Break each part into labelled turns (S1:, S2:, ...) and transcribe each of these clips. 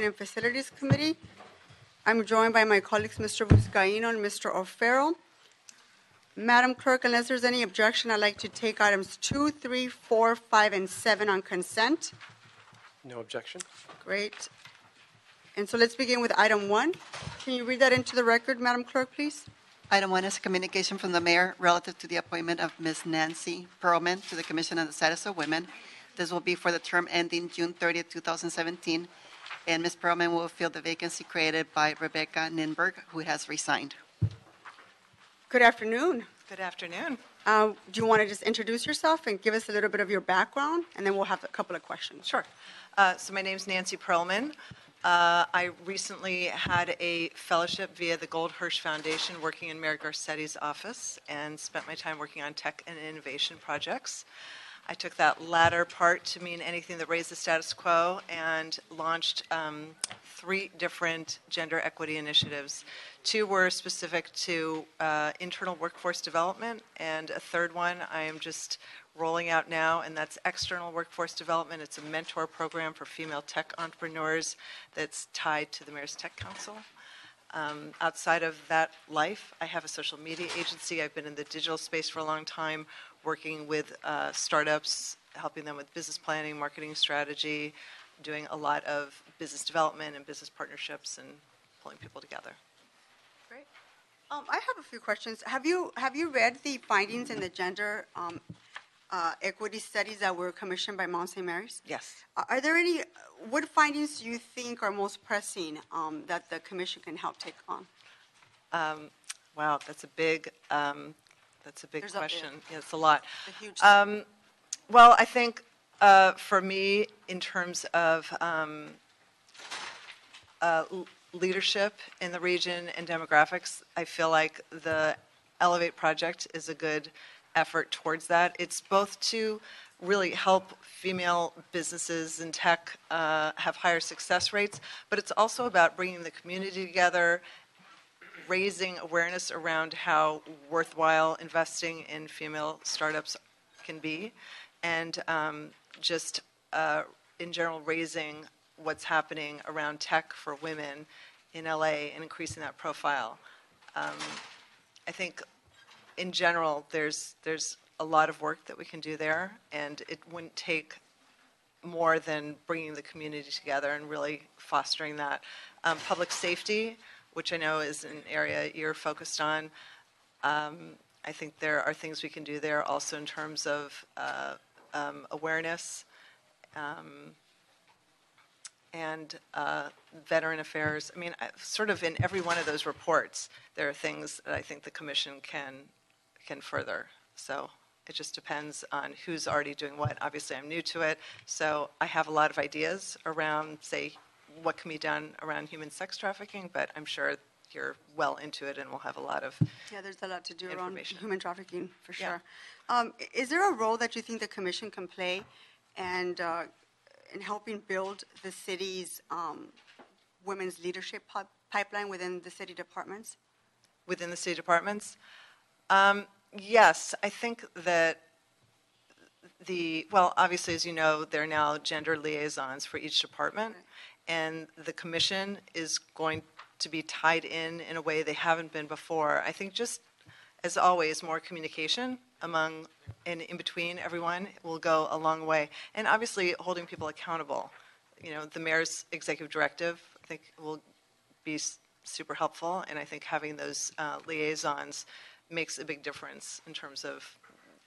S1: Development and Facilities Committee. I'm joined by my colleagues, Mr. Buscaino and Mr. O'Farrell. Madam Clerk, unless there's any objection, I'd like to take items 2, 3, 4, 5, and 7 on consent.
S2: No objection.
S1: Great. And so let's begin with item 1. Can you read that into the record, Madam Clerk, please?
S3: Item 1 is a communication from the mayor relative to the appointment of Ms. Nancy Perlman to the Commission on the Status of Women. This will be for the term ending June 30th, 2017, and Ms. Perlman will fill the vacancy created by Rebecca Ninberg, who has resigned.
S1: Good afternoon.
S4: Good afternoon.
S1: Do you want to just introduce yourself and give us a little bit of your background, and then we'll have a couple of questions.
S4: Sure. So my name's Nancy Perlman. I recently had a fellowship via the Gold Hirsch Foundation working in Mayor Garcetti's office and spent my time working on tech and innovation projects. I took that latter part to mean anything that raised the status quo and launched 3 different gender equity initiatives. 2 were specific to internal workforce development, and a third one I am just rolling out now, and that's external workforce development. It's a mentor program for female tech entrepreneurs that's tied to the Mayor's Tech Council. Outside of that life, I have a social media agency. I've been in the digital space for a long time, working with startups, helping them with business planning, marketing strategy, doing a lot of business development and business partnerships and pulling people together.
S1: Great. I have a few questions. Have you read the findings in the gender equity studies that were commissioned by Mount St. Mary's?
S4: Yes.
S1: Are there any, what findings do you think are most pressing that the commission can help take on?
S4: Wow, that's a big
S1: There's
S4: question. Yeah, it's a lot.
S1: A huge
S4: Well, I think for me, in terms of leadership in the region and demographics, I feel like the Elevate project is a good effort towards that. It's both to really help female businesses in tech have higher success rates, but it's also about bringing the community together, raising awareness around how worthwhile investing in female startups can be, and just in general raising what's happening around tech for women in LA and increasing that profile. I think in general there's a lot of work that we can do there, and it wouldn't take more than bringing the community together and really fostering that. Public safety, which I know is an area you're focused on, I think there are things we can do there also in terms of awareness and veteran affairs. I mean, sort of in every one of those reports, there are things that I think the commission can further. So it just depends on who's already doing what. Obviously, I'm new to it, so I have a lot of ideas around, say, what can be done around human sex trafficking, but I'm sure you're well into it and we'll have a lot of
S1: there's a lot to do around
S4: information.
S1: human trafficking, for sure.
S4: Yeah.
S1: Is there a role that you think the commission can play and in helping build the city's women's leadership pipeline within the city departments?
S4: Within the city departments? Yes, I think that well, obviously, as you know, there are now gender liaisons for each department, and the commission is going to be tied in a way they haven't been before. I think just, as always, more communication among and in between everyone will go a long way. And obviously, holding people accountable. You know, the mayor's executive directive, I think, will be super helpful, and I think having those liaisons makes a big difference in terms of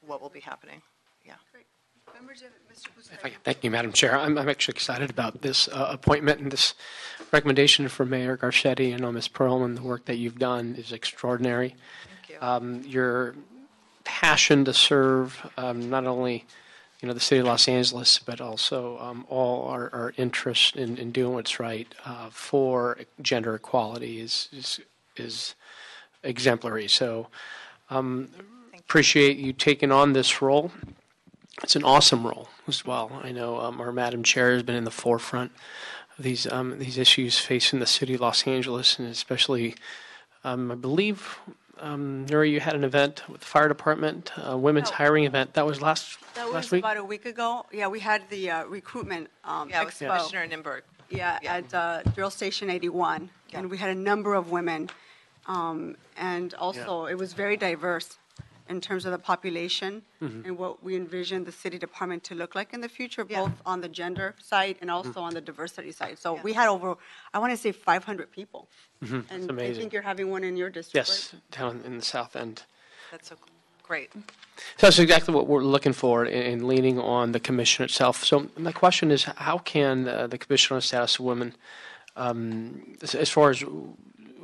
S4: what will be happening. Yeah. Great.
S1: Members of Mr.
S2: If thank you, Madam Chair. I'm actually excited about this appointment and this recommendation for Mayor Garcetti and Ms. Perlman. The work that you've done is extraordinary.
S4: Thank you.
S2: Your passion to serve not only the city of Los Angeles, but also all our interest in doing what's right for gender equality is exemplary. So appreciate you taking on this role. It's an awesome role as well. I know our Madam Chair has been in the forefront of these issues facing the city of Los Angeles, and especially, I believe, Nuri, you had an event with the fire department, women's hiring event. That was last week?
S1: About a week ago. Yeah, we had the recruitment
S4: with
S1: expo.
S4: Commissioner Ninberg.
S1: Yeah, at Drill Station 81,
S4: Yeah.
S1: and we had a number of women, and also it was very diverse in terms of the population and what we envisioned the city department to look like in the future,
S4: Yeah.
S1: both on the gender side and also on the diversity side. So
S4: Yeah.
S1: we had over, I want to say 500 people. And I
S2: amazing.
S1: think you're having one in your district,
S2: Yes,
S1: right?
S2: down in the south end.
S4: That's so great.
S2: So that's exactly what we're looking for in leaning on the commission itself. So my question is, how can the Commission on the Status of Women, as far as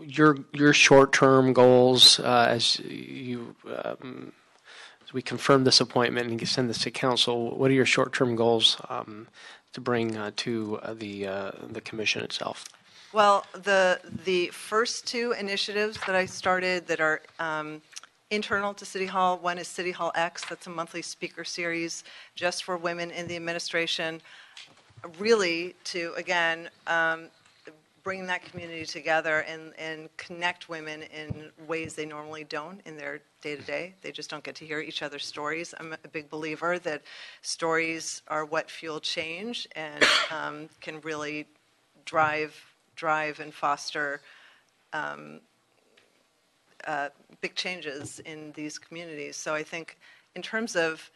S2: your short-term goals, as we confirm this appointment and send this to council, what are your short-term goals to bring to the commission itself?
S4: Well, the first two initiatives that I started that are internal to City Hall, one is City Hall X, that's a monthly speaker series just for women in the administration, really to, again, bring that community together and connect women in ways they normally don't in their day-to-day. They just don't get to hear each other's stories. I'm a big believer that stories are what fuel change and can really drive and foster big changes in these communities. So I think in terms of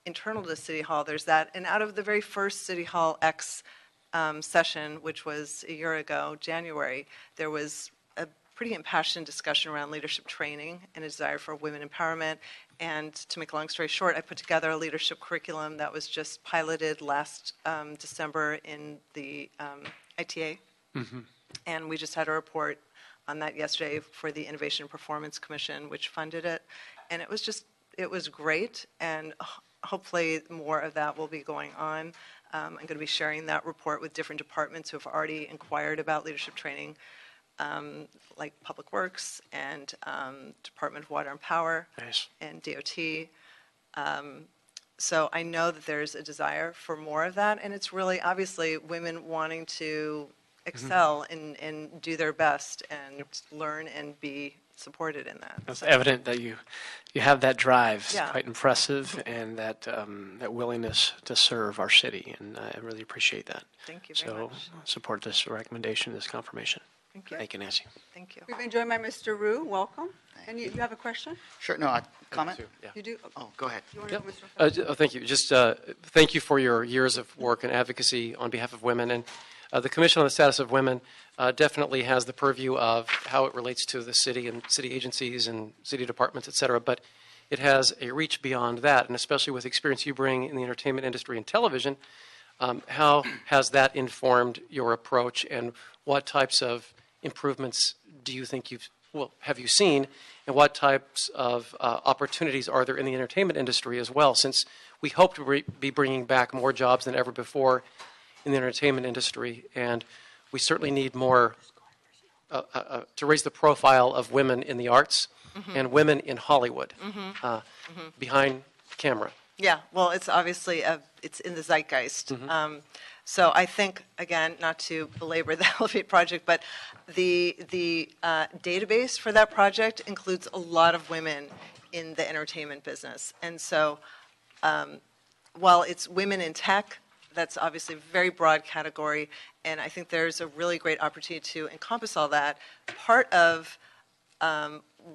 S4: internal to City Hall, there's that. And out of the very first City Hall X session, which was a year ago, January, there was a pretty impassioned discussion around leadership training and a desire for women empowerment. And to make a long story short, I put together a leadership curriculum that was just piloted last December in the ITA. And we just had a report on that yesterday for the Innovation and Performance Commission, which funded it. And it was great. And hopefully more of that will be going on. I'm going to be sharing that report with different departments who have already inquired about leadership training, like Public Works and Department of Water and Power and DOT. So I know that there's a desire for more of that. And it's really obviously women wanting to excel and do their best and learn and be supported in that.
S2: It's evident that you have that drive. It's
S4: Yeah.
S2: quite impressive, and that willingness to serve our city, and I really appreciate that.
S4: Thank you very much.
S2: Support this recommendation, this confirmation.
S4: Thank you.
S2: Thank you, Nancy.
S4: Thank you.
S1: We've been joined by Mr. Rue. Welcome. And you have a question?
S5: Sure, no, comment?
S2: Yeah.
S1: You do?
S5: Oh, go ahead.
S1: You want to go, Mr. O'Farrell?
S6: Thank you. Just thank you for your years of work and advocacy on behalf of women. And the Commission on the Status of Women definitely has the purview of how it relates to the city and city agencies and city departments, et cetera. But it has a reach beyond that, and especially with experience you bring in the entertainment industry and television, how has that informed your approach, and what types of improvements do you think have you seen, and what types of opportunities are there in the entertainment industry as well, since we hope to be bringing back more jobs than ever before in the entertainment industry, and we certainly need more to raise the profile of women in the arts and women in Hollywood behind camera.
S4: Yeah, well, it's obviously, it's in the zeitgeist. So I think, again, not to belabor the Elevate project, but the database for that project includes a lot of women in the entertainment business. And so while it's women in tech, that's obviously a very broad category, and I think there's a really great opportunity to encompass all that. Part of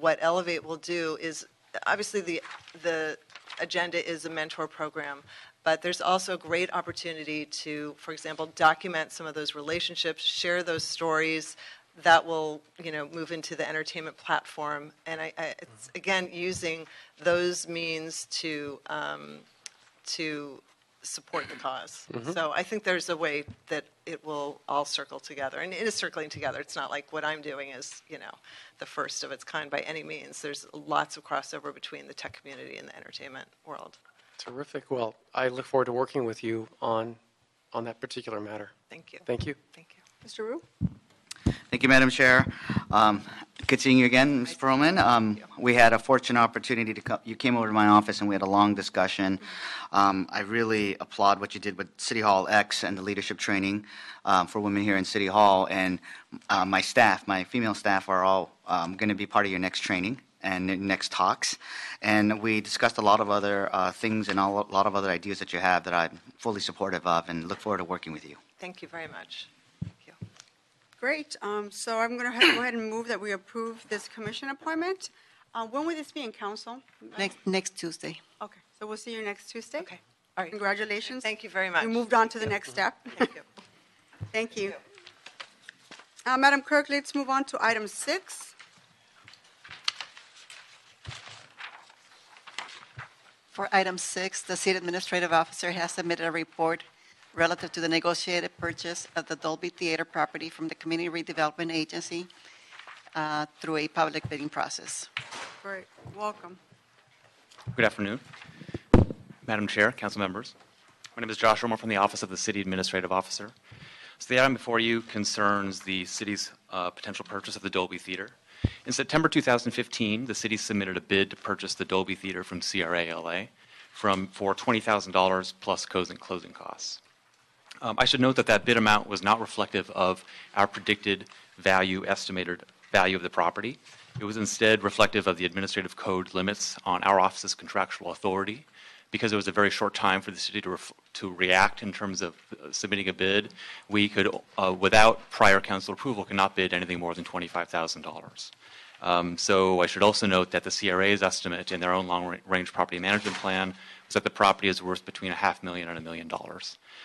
S4: what Elevate will do is, obviously the agenda is a mentor program, but there's also a great opportunity to, for example, document some of those relationships, share those stories that will, move into the entertainment platform. And it's, again, using those means to support the cause. So I think there's a way that it will all circle together, and it is circling together. It's not like what I'm doing is, the first of its kind by any means. There's lots of crossover between the tech community and the entertainment world.
S6: Terrific. Well, I look forward to working with you on that particular matter.
S4: Thank you.
S6: Thank you.
S4: Thank you.
S1: Mr. Rue?
S5: Thank you, Madam Chair. Good seeing you again, Ms. Perlman. We had a fortunate opportunity to come. You came over to my office and we had a long discussion. I really applaud what you did with City Hall X and the leadership training for women here in City Hall. And my staff, my female staff, are all going to be part of your next training and next talks. And we discussed a lot of other things and a lot of other ideas that you have that I'm fully supportive of and look forward to working with you.
S4: Thank you very much. Thank you.
S1: Great. So I'm going to go ahead and move that we approve this commission appointment. When will this be in council?
S3: Next Tuesday.
S1: Okay, so we'll see you next Tuesday.
S4: Okay. All right.
S1: Congratulations.
S4: Thank you very much.
S1: We moved on to the next step.
S4: Thank you.
S1: Thank you. Madam Clerk, let's move on to item 6.
S3: For item 6, the city administrative officer has submitted a report relative to the negotiated purchase of the Dolby Theater property from the Community Redevelopment Agency through a public bidding process.
S1: Great. Welcome.
S7: Good afternoon. Madam Chair, council members. My name is Josh Romer from the Office of the City Administrative Officer. So the item before you concerns the city's potential purchase of the Dolby Theater. In September 2015, the city submitted a bid to purchase the Dolby Theater from CRA LA for $20,000 plus closing costs. I should note that bid amount was not reflective of our predicted estimated value of the property. It was instead reflective of the administrative code limits on our office's contractual authority. Because it was a very short time for the city to react in terms of submitting a bid, we could, without prior council approval, cannot bid anything more than $25,000. So I should also note that the CRA's estimate in their own long-range property management plan was that the property is worth between $500,000 and $1 million.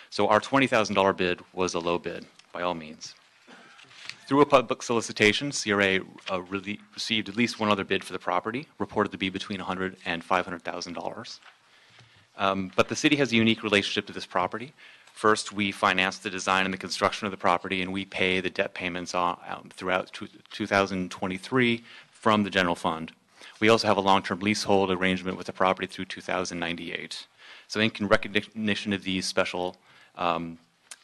S7: So our $20,000 bid was a low bid, by all means. Through a public solicitation, CRA received at least one other bid for the property, reported to be between $100,000 and $500,000. But the city has a unique relationship to this property. First, we finance the design and the construction of the property, and we pay the debt payments throughout 2023 from the general fund. We also have a long-term leasehold arrangement with the property through 2098. So in recognition of these special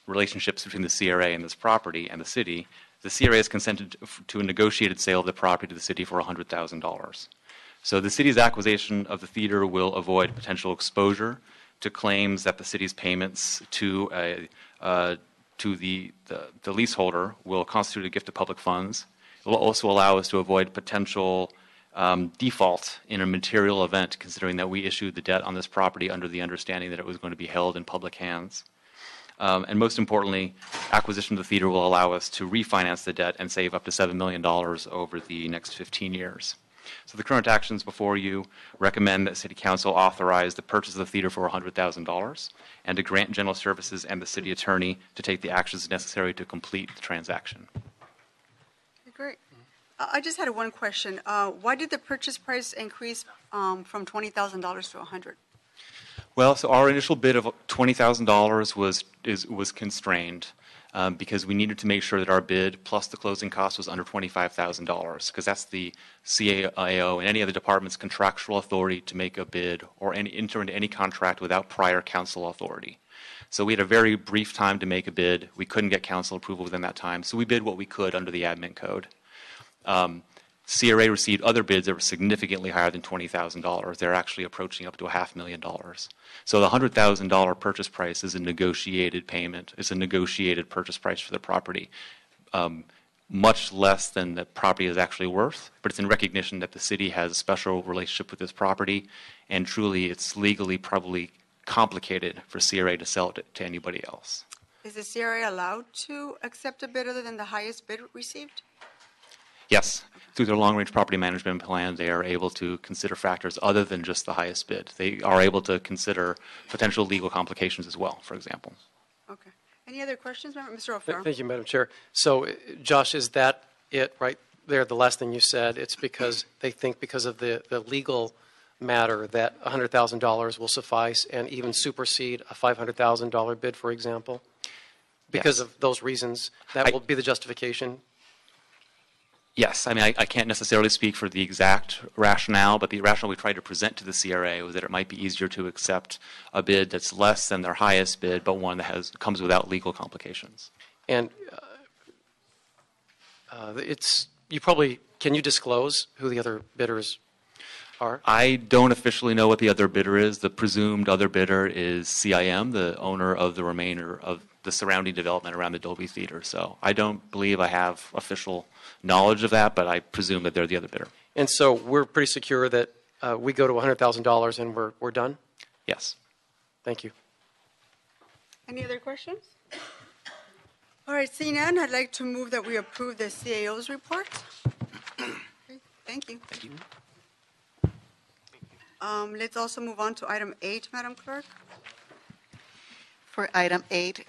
S7: relationships between the CRA and this property and the city, the CRA has consented to a negotiated sale of the property to the city for $100,000. So the city's acquisition of the theater will avoid potential exposure to claims that the city's payments to the leaseholder will constitute a gift of public funds. It will also allow us to avoid potential default in a material event, considering that we issued the debt on this property under the understanding that it was going to be held in public hands. And most importantly, acquisition of the theater will allow us to refinance the debt and save up to $7 million over the next 15 years. So the current actions before you recommend that City Council authorize the purchase of the theater for $100,000 and to grant general services and the city attorney to take the actions necessary to complete the transaction.
S1: Okay, great. I just had one question. Why did the purchase price increase from $20,000 to $100,000?
S7: Well, so our initial bid of $20,000 was constrained because we needed to make sure that our bid plus the closing cost was under $25,000, because that's the CAO and any other department's contractual authority to make a bid or enter into any contract without prior council authority. So we had a very brief time to make a bid. We couldn't get council approval within that time, so we bid what we could under the admin code. CRA received other bids that were significantly higher than $20,000. They're actually approaching up to $500,000. So the $100,000 purchase price is a negotiated payment. It's a negotiated purchase price for the property, much less than the property is actually worth, but it's in recognition that the city has a special relationship with this property, and truly it's legally probably complicated for CRA to sell it to anybody else.
S1: Is the CRA allowed to accept a bid other than the highest bid received?
S7: Yes. Through their long-range property management plan, they are able to consider factors other than just the highest bid. They are able to consider potential legal complications as well, for example.
S1: Okay. Any other questions, Mr. O'Farrell?
S6: Thank you, Madam Chair. So, Josh, is that it right there, the last thing you said? It's because they think because of the legal matter that $100,000 will suffice and even supersede a $500,000 bid, for example? Because of those reasons, that will be the justification?
S7: Yes, I mean, I can't necessarily speak for the exact rationale, but the rationale we tried to present to the CRA was that it might be easier to accept a bid that's less than their highest bid, but one that comes without legal complications.
S6: And can you disclose who the other bidders are?
S7: I don't officially know what the other bidder is. The presumed other bidder is CIM, the owner of the remainder of the surrounding development around the Dolby Theater. So I don't believe I have official knowledge of that, but I presume that they're the other bidder.
S6: And so we're pretty secure that we go to $100,000 and we're done?
S7: Yes.
S6: Thank you.
S1: Any other questions? All right, seeing none, I'd like to move that we approve the CAO's report. Okay, thank you.
S7: Thank you.
S1: Let's also move on to item 8, Madam Clerk.
S3: For item 8,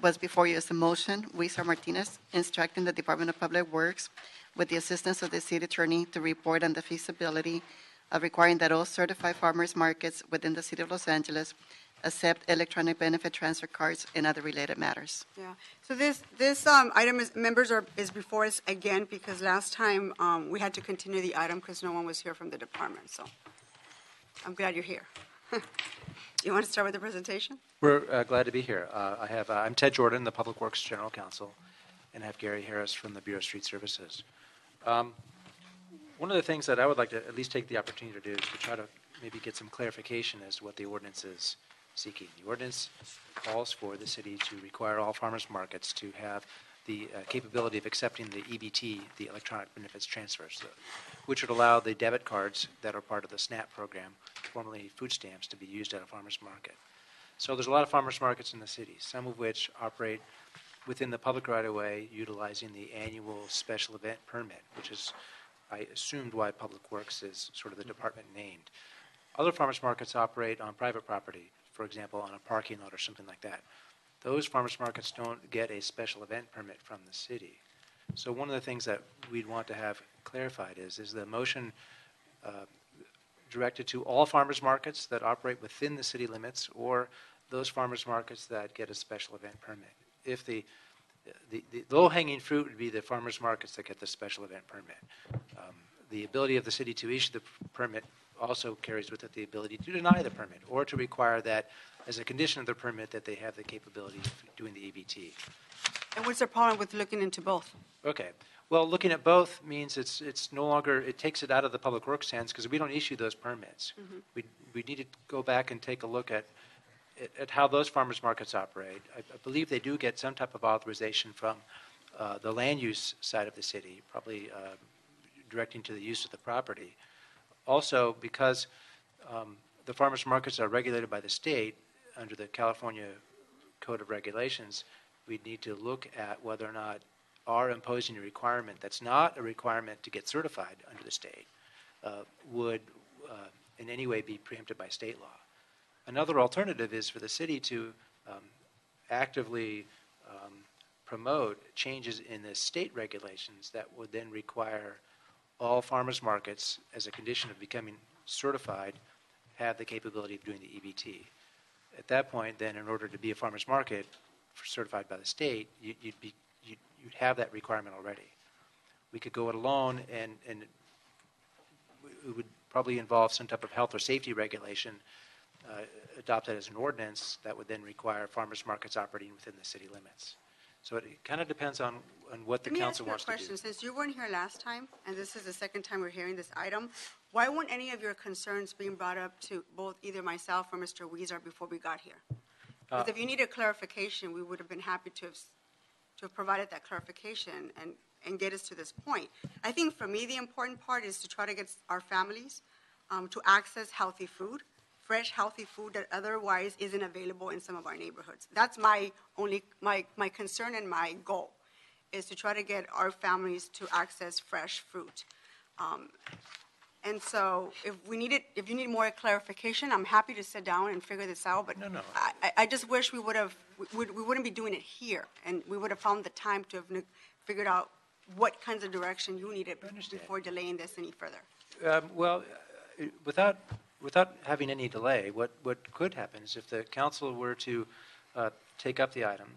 S3: was before you as a motion, Luisa Martinez instructing the Department of Public Works with the assistance of the city attorney to report on the feasibility of requiring that all certified farmers markets within the city of Los Angeles accept electronic benefit transfer cards and other related matters.
S1: Yeah, so this item is before us again because last time we had to continue the item because no one was here from the department, so I'm glad you're here. You want to start with the presentation?
S8: We're glad to be here. I'm Ted Jordan, the Public Works General Counsel, and I have Gary Harris from the Bureau of Street Services. One of the things that I would like to at least take the opportunity to do is to try to maybe get some clarification as to what the ordinance is seeking. The ordinance calls for the city to require all farmers markets to have the capability of accepting the EBT, the electronic benefits transfers, which would allow the debit cards that are part of the SNAP program, formerly food stamps, to be used at a farmer's market. So there's a lot of farmers markets in the city, some of which operate within the public right-of-way utilizing the annual special event permit, which is, I assumed, why Public Works is sort of the department named. Other farmers markets operate on private property, for example, on a parking lot or something like that. Those farmers markets don't get a special event permit from the city. So one of the things that we'd want to have clarified is the motion directed to all farmers markets that operate within the city limits or those farmers markets that get a special event permit. If the low-hanging fruit would be the farmers markets that get the special event permit. The ability of the city to issue the permit also carries with it the ability to deny the permit or to require that as a condition of the permit that they have the capability of doing the EBT.
S1: And what's the problem with looking into both?
S8: Okay. Well, looking at both means it's no longer, it takes it out of the Public Works hands because we don't issue those permits. Mm-hmm. We need to go back and take a look at how those farmers markets operate. I believe they do get some type of authorization from the land use side of the city, probably directing to the use of the property. Also, because the farmers markets are regulated by the state under the California Code of Regulations, we need to look at whether or not our imposing a requirement that's not a requirement to get certified under the state would in any way be preempted by state law. Another alternative is for the city to actively promote changes in the state regulations that would then require all farmers markets, as a condition of becoming certified, have the capability of doing the EBT. At that point, then, in order to be a farmers market certified by the state, you'd have that requirement already. We could go it alone, and it would probably involve some type of health or safety regulation adopted as an ordinance that would then require farmers markets operating within the city limits. So it kind of depends on what the council wants to do.
S1: Let me ask you a question. Since you weren't here last time, and this is the second time we're hearing this item, why weren't any of your concerns being brought up to both either myself or Mr. Weezer before we got here? Because if you needed clarification, we would have been happy to have provided that clarification and get us to this point. I think for me the important part is to try to get our families to access healthy food, fresh, healthy food that otherwise isn't available in some of our neighborhoods. That's my concern and my goal, is to try to get our families to access fresh fruit. And so if you need more clarification, I'm happy to sit down and figure this out, but
S8: No.
S1: I just wish we wouldn't be doing it here, and we would have found the time to have figured out what kinds of direction you needed before delaying this any further.
S8: Without having any delay, what could happen is if the council were to take up the item,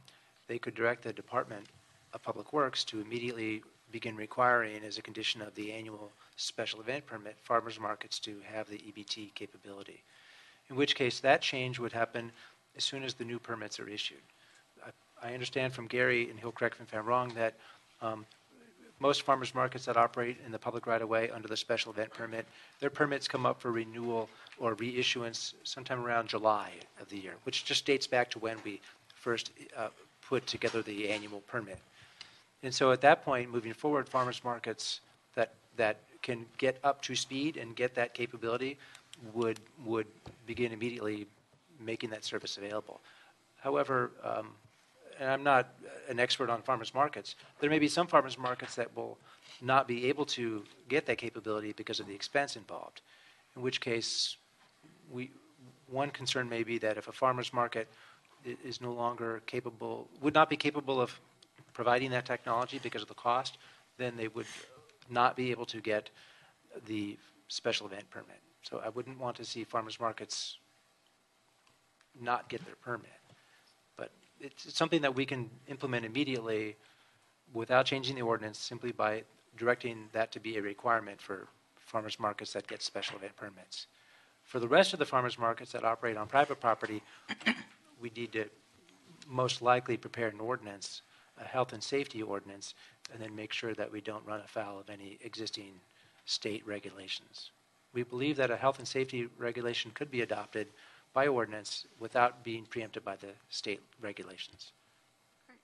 S8: they could direct the Department of Public Works to immediately begin requiring, as a condition of the annual special event permit, farmers markets to have the EBT capability. In which case, that change would happen as soon as the new permits are issued. I understand from Gary, and he'll correct me if I'm wrong, that most farmers markets that operate in the public right-of-way under the special event permit, their permits come up for renewal or reissuance sometime around July of the year, which just dates back to when we first put together the annual permit. And so at that point, moving forward, farmers markets that can get up to speed and get that capability would begin immediately making that service available. However, and I'm not an expert on farmers markets, there may be some farmers markets that will not be able to get that capability because of the expense involved, in which case one concern may be that if a farmers market is no longer capable, would not be capable of providing that technology because of the cost, then they would not be able to get the special event permit. So I wouldn't want to see farmers markets not get their permit. But it's something that we can implement immediately without changing the ordinance, simply by directing that to be a requirement for farmers markets that get special event permits. For the rest of the farmers markets that operate on private property, we need to most likely prepare an ordinance, a health and safety ordinance, and then make sure that we don't run afoul of any existing state regulations. We believe that a health and safety regulation could be adopted by ordinance without being preempted by the state regulations.
S1: Great.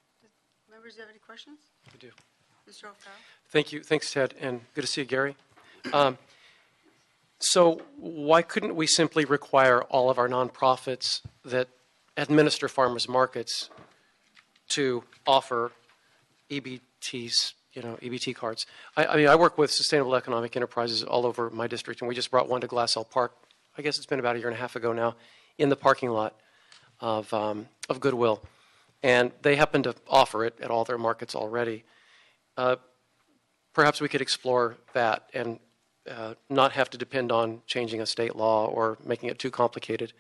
S1: Members, do you have any questions?
S6: I do.
S1: Mr. O'Farrell?
S6: Thank you. Thanks, Ted, and good to see you, Gary. So why couldn't we simply require all of our nonprofits that administer farmers markets to offer EBTs, EBT cards? I mean, I work with sustainable economic enterprises all over my district, and we just brought one to Glassell Park. I guess it's been about a year and a half ago now, in the parking lot of Goodwill, and they happen to offer it at all their markets already. Perhaps we could explore that and not have to depend on changing a state law or making it too complicated.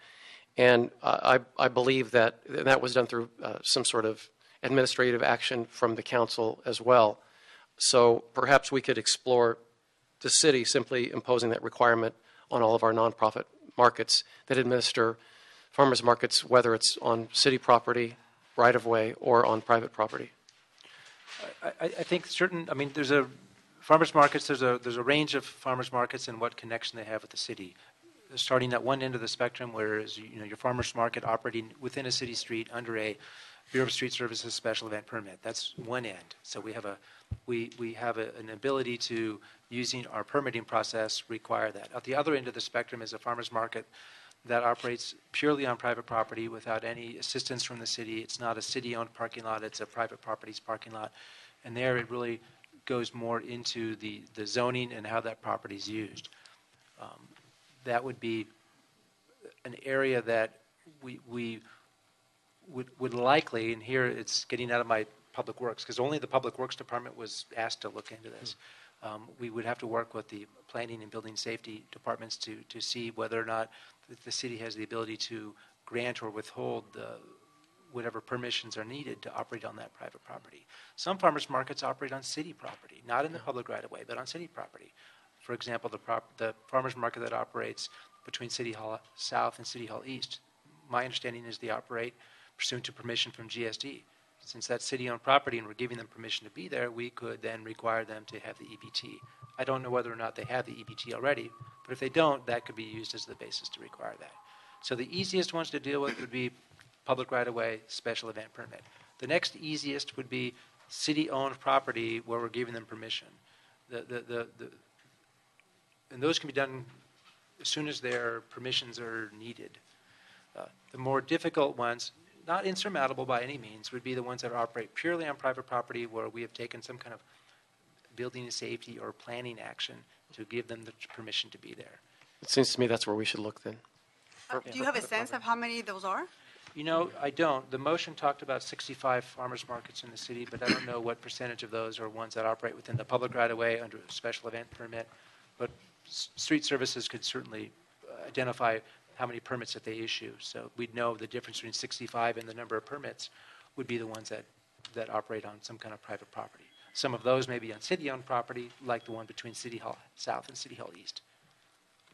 S6: And I believe that was done through some sort of administrative action from the council as well. So perhaps we could explore the city simply imposing that requirement on all of our nonprofit markets that administer farmers markets, whether it's on city property, right-of-way, or on private property.
S8: I think there's a farmers markets, there's a range of farmers markets and what connection they have with the city. Starting at one end of the spectrum, whereas your farmers market operating within a city street under a Bureau of Street Services special event permit. That's one end. So we have an ability to, using our permitting process, require that. At the other end of the spectrum is a farmers market that operates purely on private property without any assistance from the city. It's not a city-owned parking lot, it's a private property's parking lot. And there it really goes more into the zoning and how that property is used. That would be an area that we would likely, and here it's getting out of my public works, because only the public works department was asked to look into this. We would have to work with the planning and building safety departments to see whether or not the city has the ability to grant or withhold whatever permissions are needed to operate on that private property. Some farmers markets operate on city property, not in the public right-of-way, but on city property. For example, the farmers market that operates between City Hall South and City Hall East, my understanding is they operate pursuant to permission from GSD. Since that's city-owned property and we're giving them permission to be there, we could then require them to have the EBT. I don't know whether or not they have the EBT already, but if they don't, that could be used as the basis to require that. So the easiest ones to deal with would be public right-of-way, special event permit. The next easiest would be city-owned property where we're giving them permission. And those can be done as soon as their permissions are needed. The more difficult ones, not insurmountable by any means, would be the ones that operate purely on private property where we have taken some kind of building safety or planning action to give them the permission to be there.
S6: It seems to me that's where we should look then.
S1: Do you have a sense of how many those are?
S8: I don't. The motion talked about 65 farmers markets in the city, but I don't know what percentage of those are ones that operate within the public right-of-way under a special event permit. But street services could certainly identify how many permits that they issue. So we'd know the difference between 65 and the number of permits would be the ones that operate on some kind of private property. Some of those may be on city-owned property, like the one between City Hall South and City Hall East.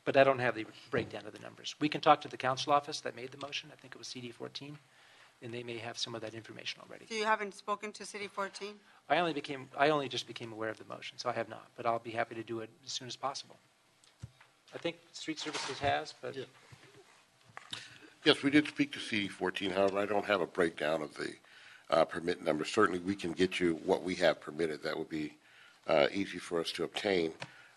S8: But I don't have the breakdown of the numbers. We can talk to the council office that made the motion. I think it was CD 14, and they may have some of that information already.
S1: So you haven't spoken to City 14?
S8: I only just became aware of the motion, so I have not. But I'll be happy to do it as soon as possible. I think Street Services has, but...
S9: Yeah. Yes, we did speak to CD 14. However, I don't have a breakdown of the permit numbers. Certainly, we can get you what we have permitted. That would be easy for us to obtain.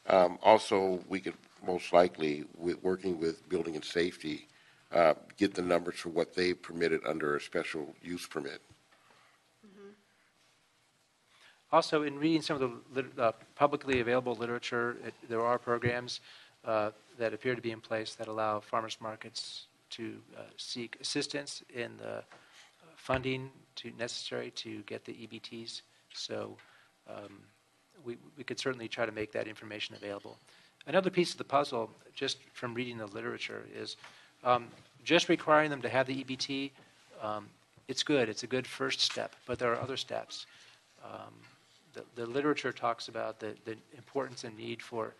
S9: Also, we could most likely, working with building and safety, get the numbers for what they permitted under a special use permit.
S8: Also, in reading some of the publicly available literature, there are programs that appear to be in place that allow farmers markets to seek assistance in the funding necessary to get the EBTs. So we could certainly try to make that information available. Another piece of the puzzle, just from reading the literature, is just requiring them to have the EBT. It's good. It's a good first step, but there are other steps. The literature talks about the importance and need for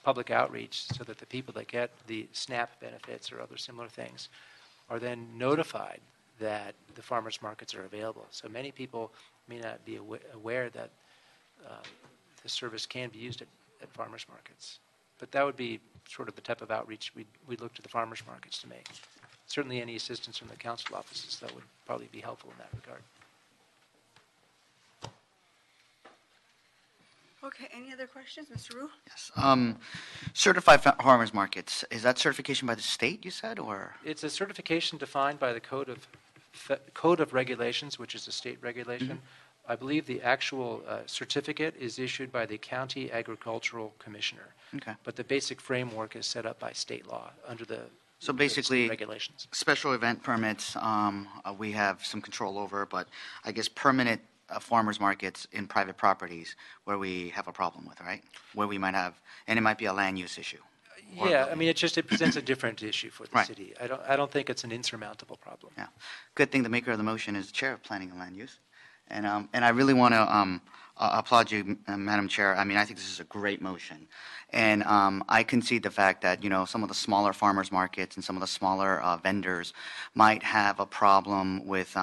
S8: public outreach so that the people that get the SNAP benefits or other similar things are then notified that the farmers markets are available. So many people may not be aware that the service can be used at farmers markets. But that would be sort of the type of outreach we'd look to the farmers markets to make. Certainly any assistance from the council offices, that would probably be helpful in that regard.
S1: Okay, any other questions, Mr. Wu?
S5: Yes. Certified farmers markets, is that certification by the state, you said, or?
S8: It's a certification defined by the Code of Regulations, which is a state regulation. Mm-hmm. I believe the actual certificate is issued by the County Agricultural Commissioner.
S5: Okay.
S8: But the basic framework is set up by state law under the
S5: So basically,
S8: regulations.
S5: Special event permits, we have some control over, but I guess permanent farmers markets in private properties where we have a problem with, right? Where we might have, and it might be a land use issue.
S8: Yeah, I mean, it presents a different issue for the
S5: Right.
S8: city. I don't think it's an insurmountable problem.
S5: Yeah. Good thing the maker of the motion is the chair of planning and land use. And I really want to applaud you, Madam Chair. I mean, I think this is a great motion. And I concede the fact that, you know, some of the smaller farmers markets and some of the smaller vendors might have a problem with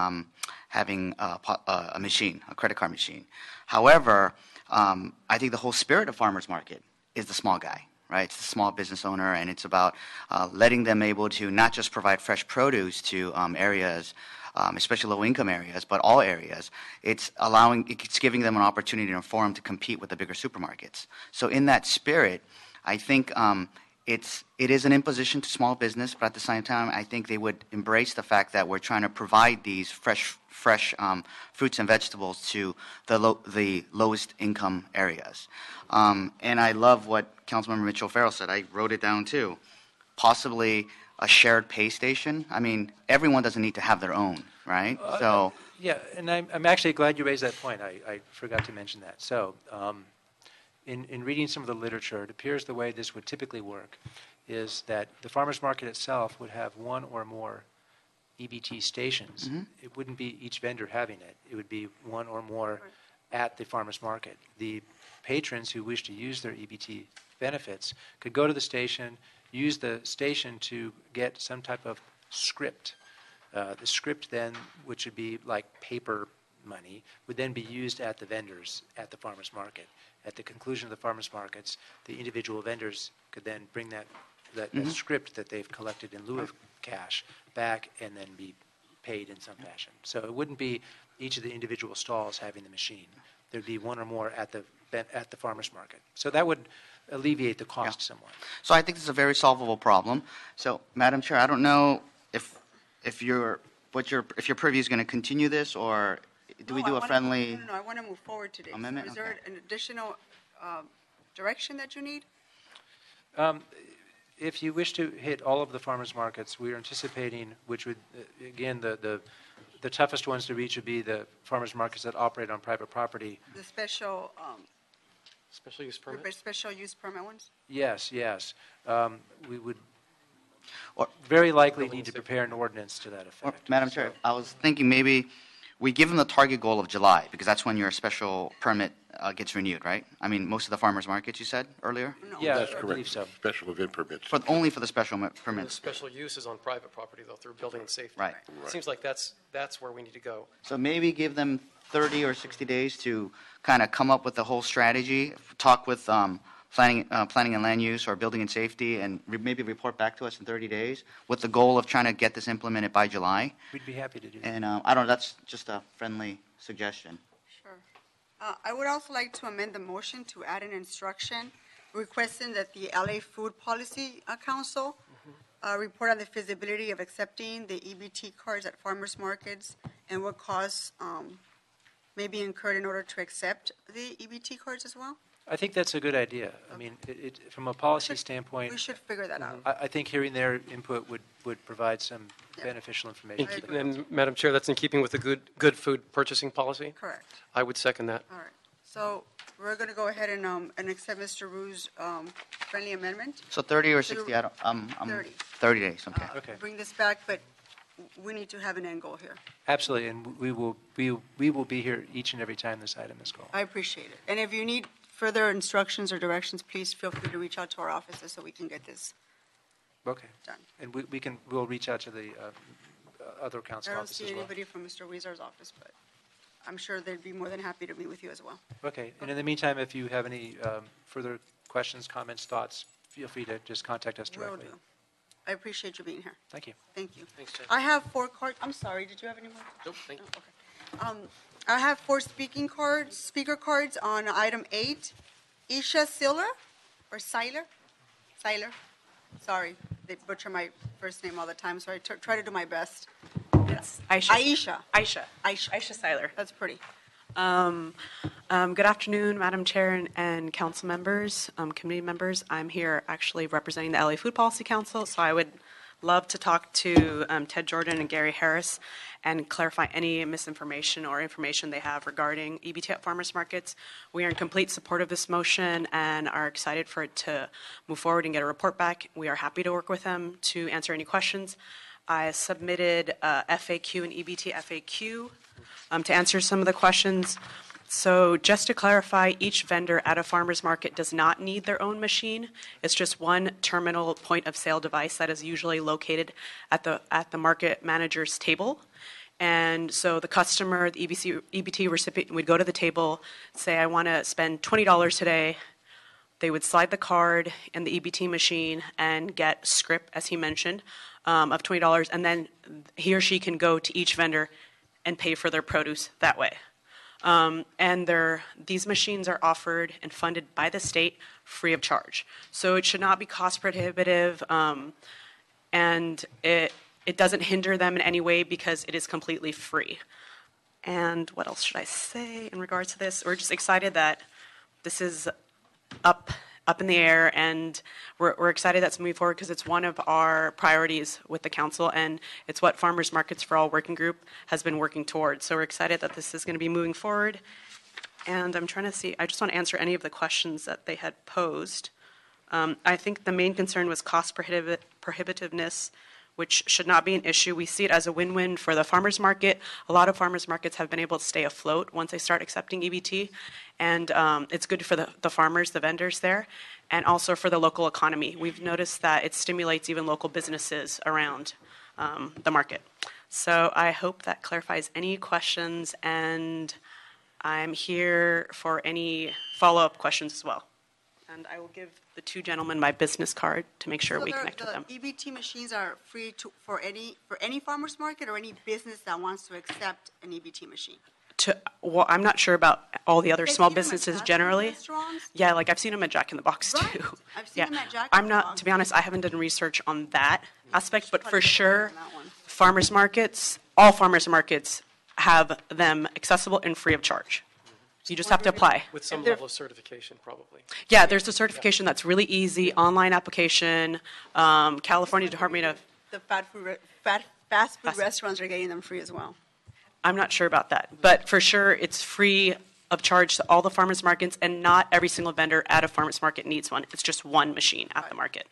S5: having a machine, a credit card machine. However, I think the whole spirit of farmers market is the small guy, right? It's the small business owner, and it's about letting them able to not just provide fresh produce to areas, especially low-income areas, but all areas. It's giving them an opportunity and a forum to compete with the bigger supermarkets. So in that spirit, I think it is an imposition to small business, but at the same time, I think they would embrace the fact that we're trying to provide these fresh fruits and vegetables to the lowest income areas. And I love what Councilmember Mitchell-Farrell said. I wrote it down too. Possibly a shared pay station. I mean, everyone doesn't need to have their own, right? So
S8: yeah, and I'm actually glad you raised that point. I forgot to mention that. So in reading some of the literature, it appears the way this would typically work is that the farmers market itself would have one or more EBT stations. Mm-hmm. It wouldn't be each vendor having it. It would be one or more at the farmers market. The patrons who wish to use their EBT benefits could go to the station, use the station to get some type of script. The script then, which would be like paper money, would then be used at the vendors at the farmers market. At the conclusion of the farmers markets, the individual vendors could then bring that mm-hmm. script that they've collected in lieu of cash back and then be paid in some fashion. So it wouldn't be each of the individual stalls having the machine. There'd be one or more at the farmers market. So that would alleviate the cost somewhat.
S5: So I think this is a very solvable problem. So, Madam Chair, I don't know if your purview is going to continue this, or do we do a friendly?
S1: No, I want to move forward today.
S5: Amendment?
S1: So is there an additional direction that you need?
S8: If you wish to hit all of the farmers markets, we are anticipating, which would, again, the toughest ones to reach would be the farmers markets that operate on private property.
S1: The special
S6: use permit?
S1: Special use permit ones?
S8: Yes. We would very likely need to prepare an ordinance to that effect.
S5: Madam Chair, I was thinking maybe we give them the target goal of July, because that's when your special permit gets renewed, right? I mean, most of the farmers markets, you said earlier?
S1: No.
S8: Yeah,
S9: That's
S8: I
S9: correct.
S8: believe so.
S9: Special event permits.
S5: Only for the special
S6: The
S5: permits.
S6: special use is on private property, though, through building and safety.
S5: Right.
S6: It seems like that's where we need to go.
S5: So maybe give them 30 or 60 days to kind of come up with the whole strategy, talk with planning and land use or building and safety, and maybe report back to us in 30 days with the goal of trying to get this implemented by July.
S8: We'd be happy to do that.
S5: And I don't know, that's just a friendly suggestion.
S1: Sure. I would also like to amend the motion to add an instruction requesting that the LA Food Policy Council report on the feasibility of accepting the EBT cards at farmers markets and what costs may be incurred in order to accept the EBT cards as well?
S8: I think that's a good idea. I mean, from a policy
S1: We
S8: standpoint,
S1: should figure that out.
S8: I think hearing their input would provide some
S1: Yeah.
S8: beneficial information.
S1: I
S8: for the
S1: agree.
S8: council.
S6: And Madam Chair, that's in keeping with the good food purchasing policy?
S1: Correct.
S6: I would second that.
S1: All right. So we're going to go ahead and accept Mr. Rue's friendly amendment.
S5: So 30 or 60,
S1: 30.
S5: 30 days, okay.
S8: Okay.
S1: Bring this back, but we need to have an end goal here.
S8: Absolutely, and we will be here each and every time this item is called.
S1: I appreciate it. And if you need further instructions or directions, please feel free to reach out to our offices so we can get this
S8: Okay.
S1: done.
S8: And we'll reach out to the other council
S1: I don't
S8: offices
S1: see
S8: as well.
S1: anybody from Mr. Weezer's office, but I'm sure they'd be more than happy to meet with you as well.
S8: Okay, and in the meantime, if you have any further questions, comments, thoughts, feel free to just contact us
S1: Will
S8: directly.
S1: do. I appreciate you being here.
S8: Thank you.
S1: Thank you.
S6: Thanks, Jen.
S1: I have 4 cards. I'm sorry, did you have any more?
S6: Nope, thank you.
S1: Oh, okay. I have 4 speaker cards on item 8. Isha Siller, or Seiler? Seiler? Sorry, they butcher my first name all the time, so I try to do my best.
S10: It's Aisha.
S1: Aisha.
S10: Aisha Seiler.
S1: That's pretty.
S10: Good afternoon, Madam Chair and council members, committee members. I'm here actually representing the LA Food Policy Council, so I would love to talk to Ted Jordan and Gary Harris and clarify any misinformation or information they have regarding EBT at farmers markets. We are in complete support of this motion and are excited for it to move forward and get a report back. We are happy to work with them to answer any questions. I submitted FAQ and EBT FAQ to answer some of the questions. So just to clarify, each vendor at a farmer's market does not need their own machine. It's just one terminal point of sale device that is usually located at the market manager's table. And so the customer, the EBT recipient, would go to the table, say, I want to spend $20 today. They would slide the card in the EBT machine and get script, as he mentioned, of $20, and then he or she can go to each vendor and pay for their produce that way. And these machines are offered and funded by the state free of charge. So it should not be cost prohibitive, and it doesn't hinder them in any way because it is completely free. And what else should I say in regards to this? We're just excited that this is up in the air, and we're excited that's moving forward because it's one of our priorities with the council, and it's what Farmers Markets for All Working Group has been working towards. So we're excited that this is going to be moving forward. And I'm trying to see, I just want to answer any of the questions that they had posed. I think the main concern was cost prohibitiveness, which should not be an issue. We see it as a win-win for the farmers market. A lot of farmers markets have been able to stay afloat once they start accepting EBT, and it's good for the farmers, the vendors there, and also for the local economy. We've noticed that it stimulates even local businesses around the market. So I hope that clarifies any questions, and I'm here for any follow-up questions as well. And I will give the 2 gentlemen my business card to make sure we connect with them.
S1: The EBT machines are free for any farmer's market or any business that wants to accept an EBT machine?
S10: Well, I'm not sure about all the other
S1: I've
S10: small
S1: seen them at
S10: businesses
S1: Jack in the
S10: generally.
S1: restaurants.
S10: Yeah, like I've seen them at Jack in the Box
S1: Right.
S10: too.
S1: I've seen them at Jack in
S10: I'm
S1: the
S10: not,
S1: Box.
S10: to be honest, I haven't done research on that aspect, but
S1: probably
S10: for
S1: get
S10: sure,
S1: on that one.
S10: farmers markets, all farmers markets have them accessible and free of charge. You just have to apply.
S6: With some level of certification, probably.
S10: Yeah, there's a certification that's really easy, online application, California Department of,
S1: The fast food restaurants are getting them free as well.
S10: I'm not sure about that, but for sure it's free of charge to all the farmers markets, and not every single vendor at a farmers market needs one. It's just one machine at the market.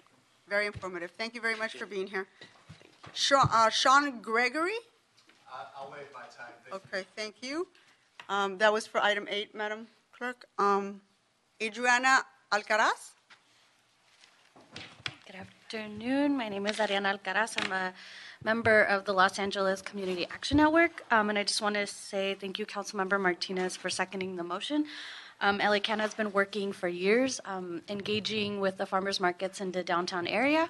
S1: Very informative. Thank you very much for being here. Sean Gregory?
S11: I'll waive my time.
S1: Okay, thank you. That was for item 8, Madam Clerk. Adriana Alcaraz?
S12: Good afternoon. My name is Ariana Alcaraz. I'm a member of the Los Angeles Community Action Network, and I just want to say thank you, Councilmember Martinez, for seconding the motion. LA Canada has been working for years, engaging with the farmers markets in the downtown area,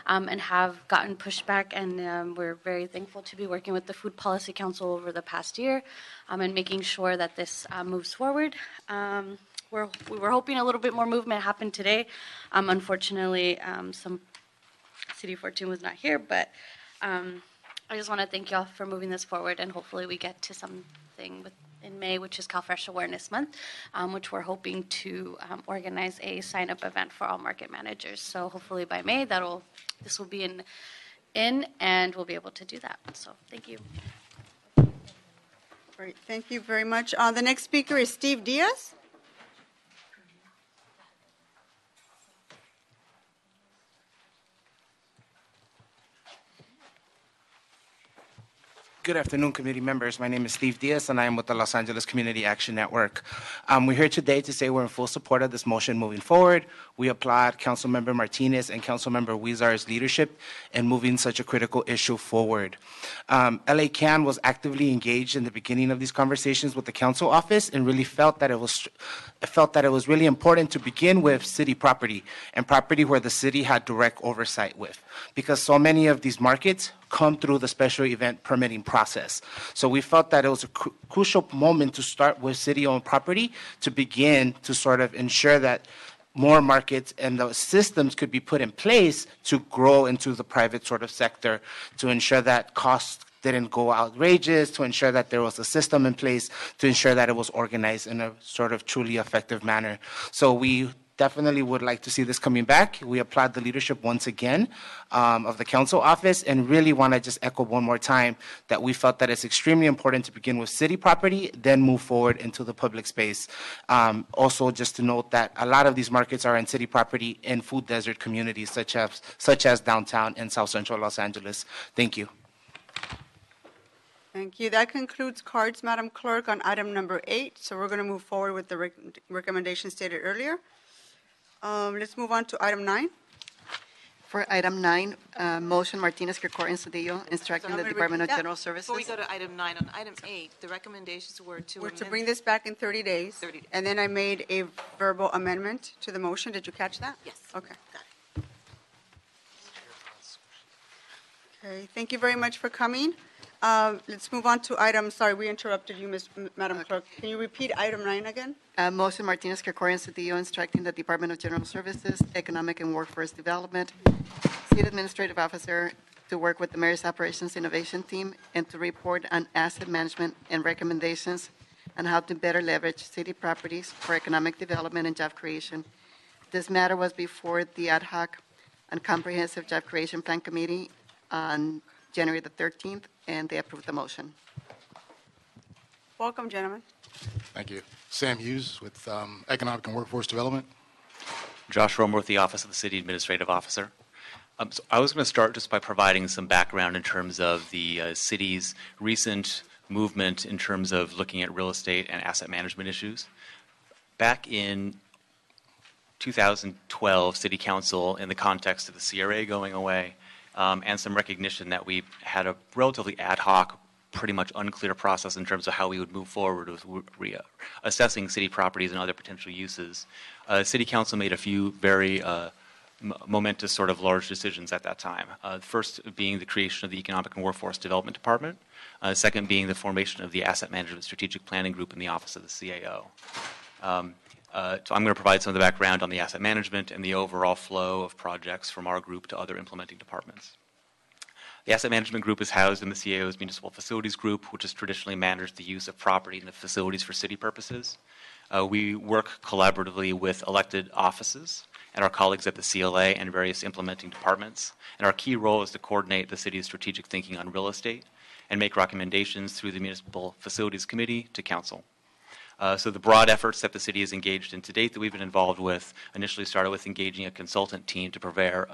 S12: and have gotten pushback, and we're very thankful to be working with the Food Policy Council over the past year, and making sure that this moves forward. We were hoping a little bit more movement happened today. Unfortunately, some CD 14 was not here, but I just want to thank y'all for moving this forward, and hopefully we get to something in May, which is CalFresh Awareness Month, which we're hoping to organize a sign-up event for all market managers. So hopefully by May, this will be in and we'll be able to do that. So thank you.
S1: Great, thank you very much. The next speaker is Steve Diaz.
S13: Good afternoon, committee members. My name is Steve Diaz, and I am with the Los Angeles Community Action Network. We're here today to say we're in full support of this motion moving forward. We applaud Councilmember Martinez and Councilmember Huizar's leadership in moving such a critical issue forward. LA CAN was actively engaged in the beginning of these conversations with the council office and really felt that it was really important to begin with city property and property where the city had direct oversight with, because so many of these markets come through the special event permitting process. So we felt that it was a crucial moment to start with city-owned property to begin to sort of ensure that more markets and the systems could be put in place to grow into the private sort of sector, to ensure that costs didn't go outrageous, to ensure that there was a system in place, to ensure that it was organized in a sort of truly effective manner. So we definitely would like to see this coming back. We applaud the leadership once again of the council office, and really want to just echo one more time that we felt that it's extremely important to begin with city property, then move forward into the public space. Also, just to note that a lot of these markets are in city property in food desert communities such as downtown and South Central Los Angeles. Thank you.
S1: Thank you. That concludes cards, Madam Clerk, on item number 8. So we're going to move forward with the recommendation stated earlier. Let's move on to item 9.
S3: For item 9, motion Martinez, Krekorian, Cedillo, instructing the Department of General Services.
S14: Before we go to item 9, on item 8, the recommendations were to
S1: We're to
S14: amend-
S1: bring this back in 30 days.
S14: 30 days.
S1: And then I made a verbal amendment to the motion. Did you catch that?
S14: Yes.
S1: Okay.
S14: Got it.
S1: Okay, thank you very much for coming. Let's move on to item, sorry, we interrupted you, Madam Clerk. Can you repeat item 9 again?
S3: Motion Martinez, Krekorian, Cedillo, instructing the Department of General Services, Economic and Workforce Development, City Administrative Officer to work with the Mayor's Operations Innovation Team and to report on asset management and recommendations on how to better leverage city properties for economic development and job creation. This matter was before the Ad Hoc and Comprehensive Job Creation Plan Committee on January the 13th, and they approved the motion.
S1: Welcome, gentlemen.
S15: Thank you. Sam Hughes with Economic and Workforce Development.
S7: Josh Romer with the Office of the City Administrative Officer. So I was going to start just by providing some background in terms of the city's recent movement in terms of looking at real estate and asset management issues. Back in 2012, City Council, in the context of the CRA going away, and some recognition that we had a relatively ad hoc, pretty much unclear process in terms of how we would move forward with assessing city properties and other potential uses. City Council made a few very momentous sort of large decisions at that time. First being the creation of the Economic and Workforce Development Department. Second being the formation of the Asset Management Strategic Planning Group in the Office of the CAO. So I'm going to provide some of the background on the asset management and the overall flow of projects from our group to other implementing departments. The Asset Management Group is housed in the CAO's Municipal Facilities Group, which has traditionally managed the use of property and the facilities for city purposes. We work collaboratively with elected offices and our colleagues at the CLA and various implementing departments. And our key role is to coordinate the city's strategic thinking on real estate and make recommendations through the Municipal Facilities Committee to Council. So the broad efforts that the city is engaged in to date that we've been involved with initially started with engaging a consultant team to prepare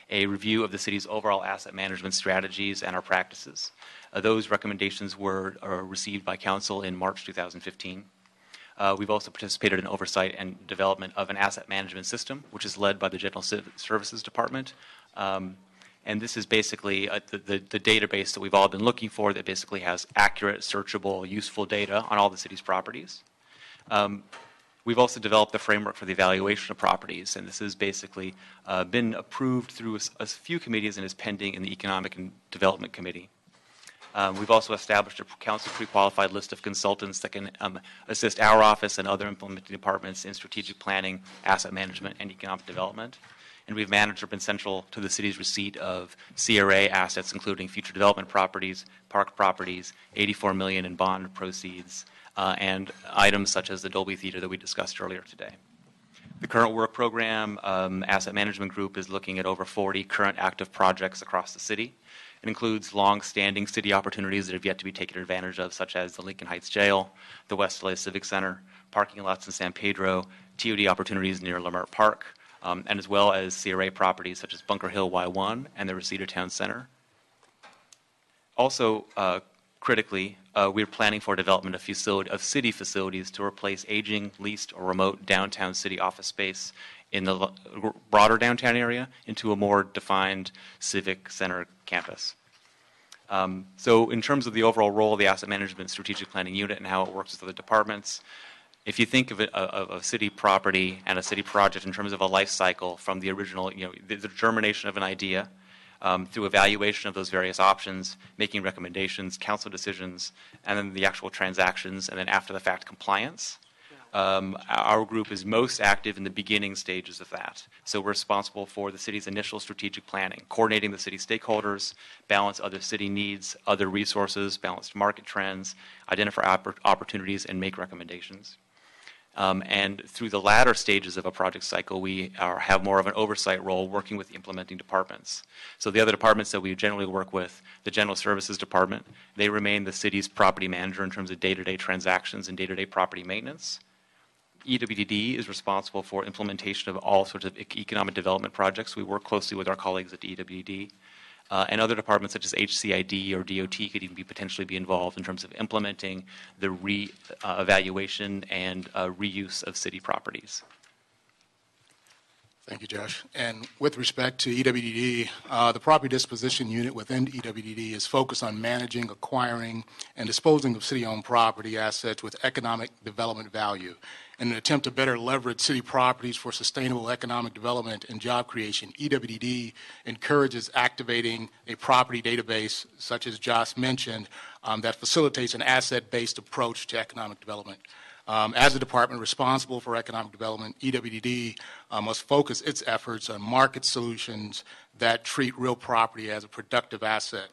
S7: a review of the city's overall asset management strategies and our practices. Those recommendations were received by Council in March 2015. We've also participated in oversight and development of an asset management system, which is led by the General Services Department. And this is basically the database that we've all been looking for that basically has accurate, searchable, useful data on all the city's properties. We've also developed the framework for the evaluation of properties, and this has basically been approved through a few committees and is pending in the Economic and Development Committee. We've also established a council pre-qualified list of consultants that can assist our office and other implementing departments in strategic planning, asset management, and economic development. And we've managed or been central to the city's receipt of CRA assets, including future development properties, park properties, $84 million in bond proceeds, and items such as the Dolby Theater that we discussed earlier today. The current work program asset management group is looking at over 40 current active projects across the city. It includes long-standing city opportunities that have yet to be taken advantage of, such as the Lincoln Heights Jail, the West LA Civic Center, parking lots in San Pedro, TOD opportunities near Lamert Park, and as well as CRA properties such as Bunker Hill Y1 and the Reseda Town Center. Also, critically, we're planning for development of city facilities to replace aging, leased, or remote downtown city office space in the broader downtown area into a more defined civic center campus. So in terms of the overall role of the Asset Management Strategic Planning Unit and how it works with other departments, if you think of it of a city property and a city project in terms of a life cycle from the original, the germination of an idea, through evaluation of those various options, making recommendations, council decisions, and then the actual transactions, and then after the fact compliance. Our group is most active in the beginning stages of that. So we're responsible for the city's initial strategic planning, coordinating the city stakeholders, balance other city needs, other resources, balance market trends, identify opportunities, and make recommendations. And through the latter stages of a project cycle, we have more of an oversight role working with the implementing departments. So the other departments that we generally work with, the General Services Department, they remain the city's property manager in terms of day-to-day transactions and day-to-day property maintenance. EWDD is responsible for implementation of all sorts of economic development projects. We work closely with our colleagues at EWDD. And other departments such as HCID or DOT could even potentially be involved in terms of implementing the evaluation and reuse of city properties.
S15: Thank you, Josh. And with respect to EWDD, the property disposition unit within EWDD is focused on managing, acquiring, and disposing of city-owned property assets with economic development value. In an attempt to better leverage city properties for sustainable economic development and job creation, EWDD encourages activating a property database, such as Josh mentioned, that facilitates an asset-based approach to economic development. As a department responsible for economic development, EWDD must focus its efforts on market solutions that treat real property as a productive asset.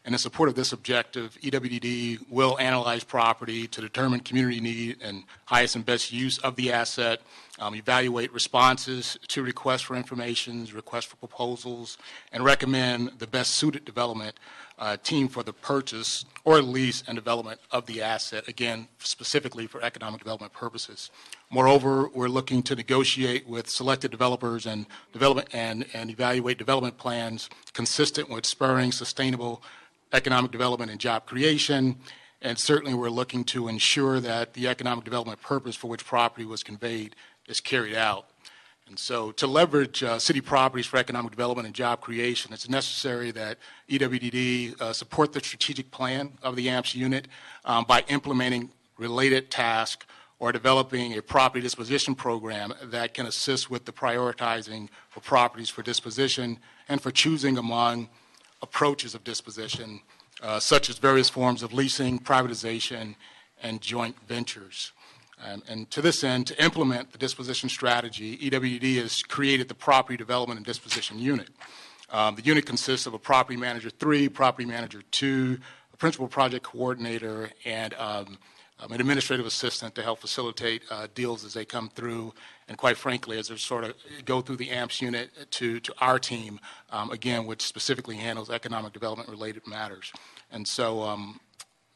S15: And in support of this objective, EWDD will analyze property to determine community need and highest and best use of the asset, evaluate responses to requests for information, requests for proposals, and recommend the best suited development team for the purchase or lease and development of the asset, again, specifically for economic development purposes. Moreover, we're looking to negotiate with selected developers and evaluate development plans consistent with spurring sustainable economic development and job creation, and certainly we're looking to ensure that the economic development purpose for which property was conveyed is carried out. And so to leverage city properties for economic development and job creation, it's necessary that EWDD support the strategic plan of the AMPS unit by implementing related tasks or developing a property disposition program that can assist with the prioritizing for properties for disposition and for choosing among approaches of disposition, such as various forms of leasing, privatization, and joint ventures. And to this end, to implement the disposition strategy, EWD has created the Property Development and Disposition Unit. The unit consists of a Property Manager 3, Property Manager 2, a Principal Project Coordinator, and an administrative assistant to help facilitate deals as they come through, and quite frankly, as they sort of go through the AMPS unit to our team, again, which specifically handles economic development-related matters. And so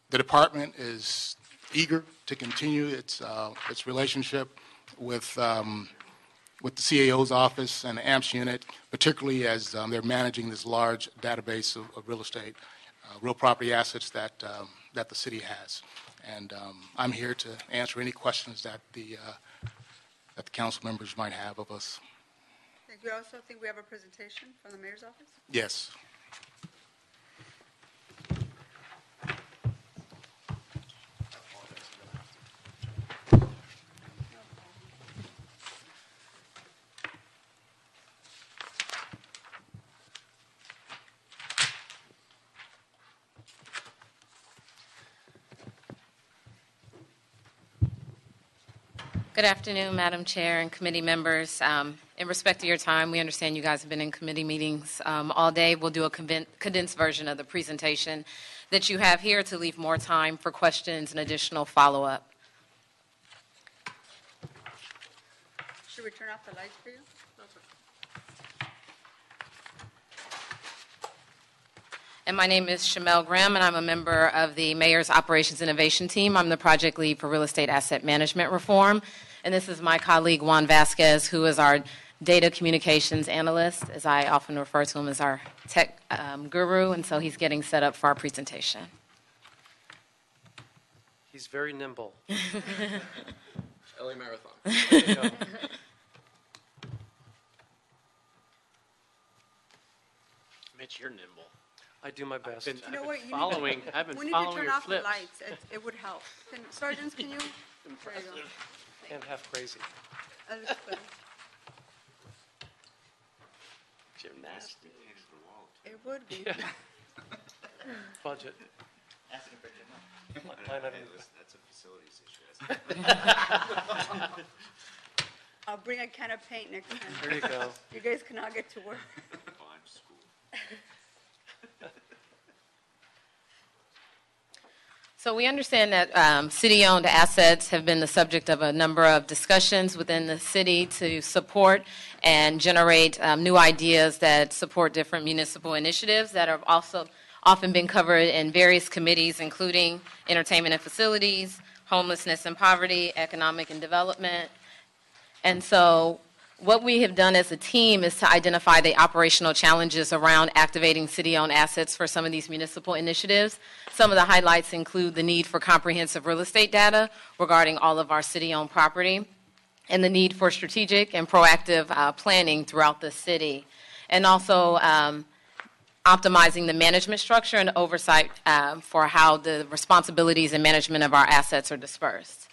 S15: the department is eager to continue its relationship with the CAO's office and the AMPS unit, particularly as they're managing this large database of real estate, real property assets that the city has. And I'm here to answer any questions that the council members might have of us.
S1: Thank you. I also think we have a presentation from the mayor's office.
S15: Yes.
S16: Good afternoon, Madam Chair and committee members. In respect to your time, we understand you guys have been in committee meetings all day. We'll do a condensed version of the presentation that you have here to leave more time for questions and additional follow-up.
S1: Should we turn off the lights for you?
S16: And my name is Shamel Graham, and I'm a member of the Mayor's Operations Innovation Team. I'm the project lead for real estate asset management reform. And this is my colleague, Juan Vasquez, who is our data communications analyst, as I often refer to him as our tech guru. And so he's getting set up for our presentation.
S6: He's very nimble.
S17: LA Marathon.
S6: There you go.
S2: Mitch, you're nimble.
S16: I do my best.
S1: You know what? You
S2: Following,
S1: need,
S2: I've been
S1: we need
S2: following
S1: to turn
S2: your
S1: off
S2: flips.
S1: the lights. It would help. Sergeants, can you? There you go.
S6: And half crazy.
S1: That looks good.
S2: Gymnastics.
S1: It would be.
S6: Budget.
S17: That's a facilities issue.
S1: I'll bring a can of paint next time.
S6: There you go.
S1: You guys cannot get to work.
S17: Fine school.
S16: So we understand that city-owned assets have been the subject of a number of discussions within the city to support and generate new ideas that support different municipal initiatives that have also often been covered in various committees, including entertainment and facilities, homelessness and poverty, economic and development. And so what we have done as a team is to identify the operational challenges around activating city-owned assets for some of these municipal initiatives. Some of the highlights include the need for comprehensive real estate data regarding all of our city-owned property, and the need for strategic and proactive planning throughout the city, and also optimizing the management structure and oversight for how the responsibilities and management of our assets are dispersed.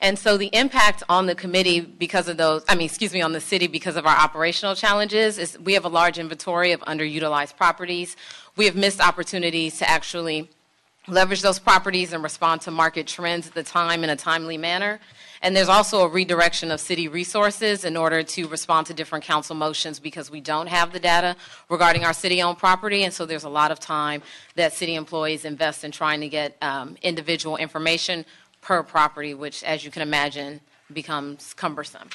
S16: And so the impact on the committee because of those, on the city because of our operational challenges is we have a large inventory of underutilized properties. We have missed opportunities to actually leverage those properties and respond to market trends at the time in a timely manner. And there's also a redirection of city resources in order to respond to different council motions because we don't have the data regarding our city-owned property. And so there's a lot of time that city employees invest in trying to get individual information per property, which, as you can imagine, becomes cumbersome.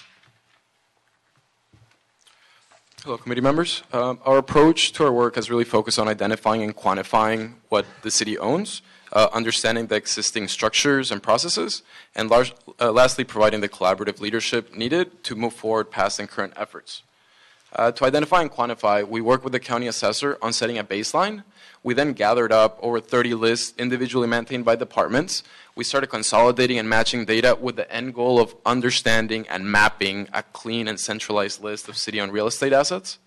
S17: Hello, committee members. Our approach to our work has really focused on identifying and quantifying what the city owns, understanding the existing structures and processes, and lastly, providing the collaborative leadership needed to move forward past and current efforts. To identify and quantify, we worked with the county assessor on setting a baseline. We then gathered up over 30 lists individually maintained by departments. We started consolidating and matching data with the end goal of understanding and mapping a clean and centralized list of city-owned real estate assets.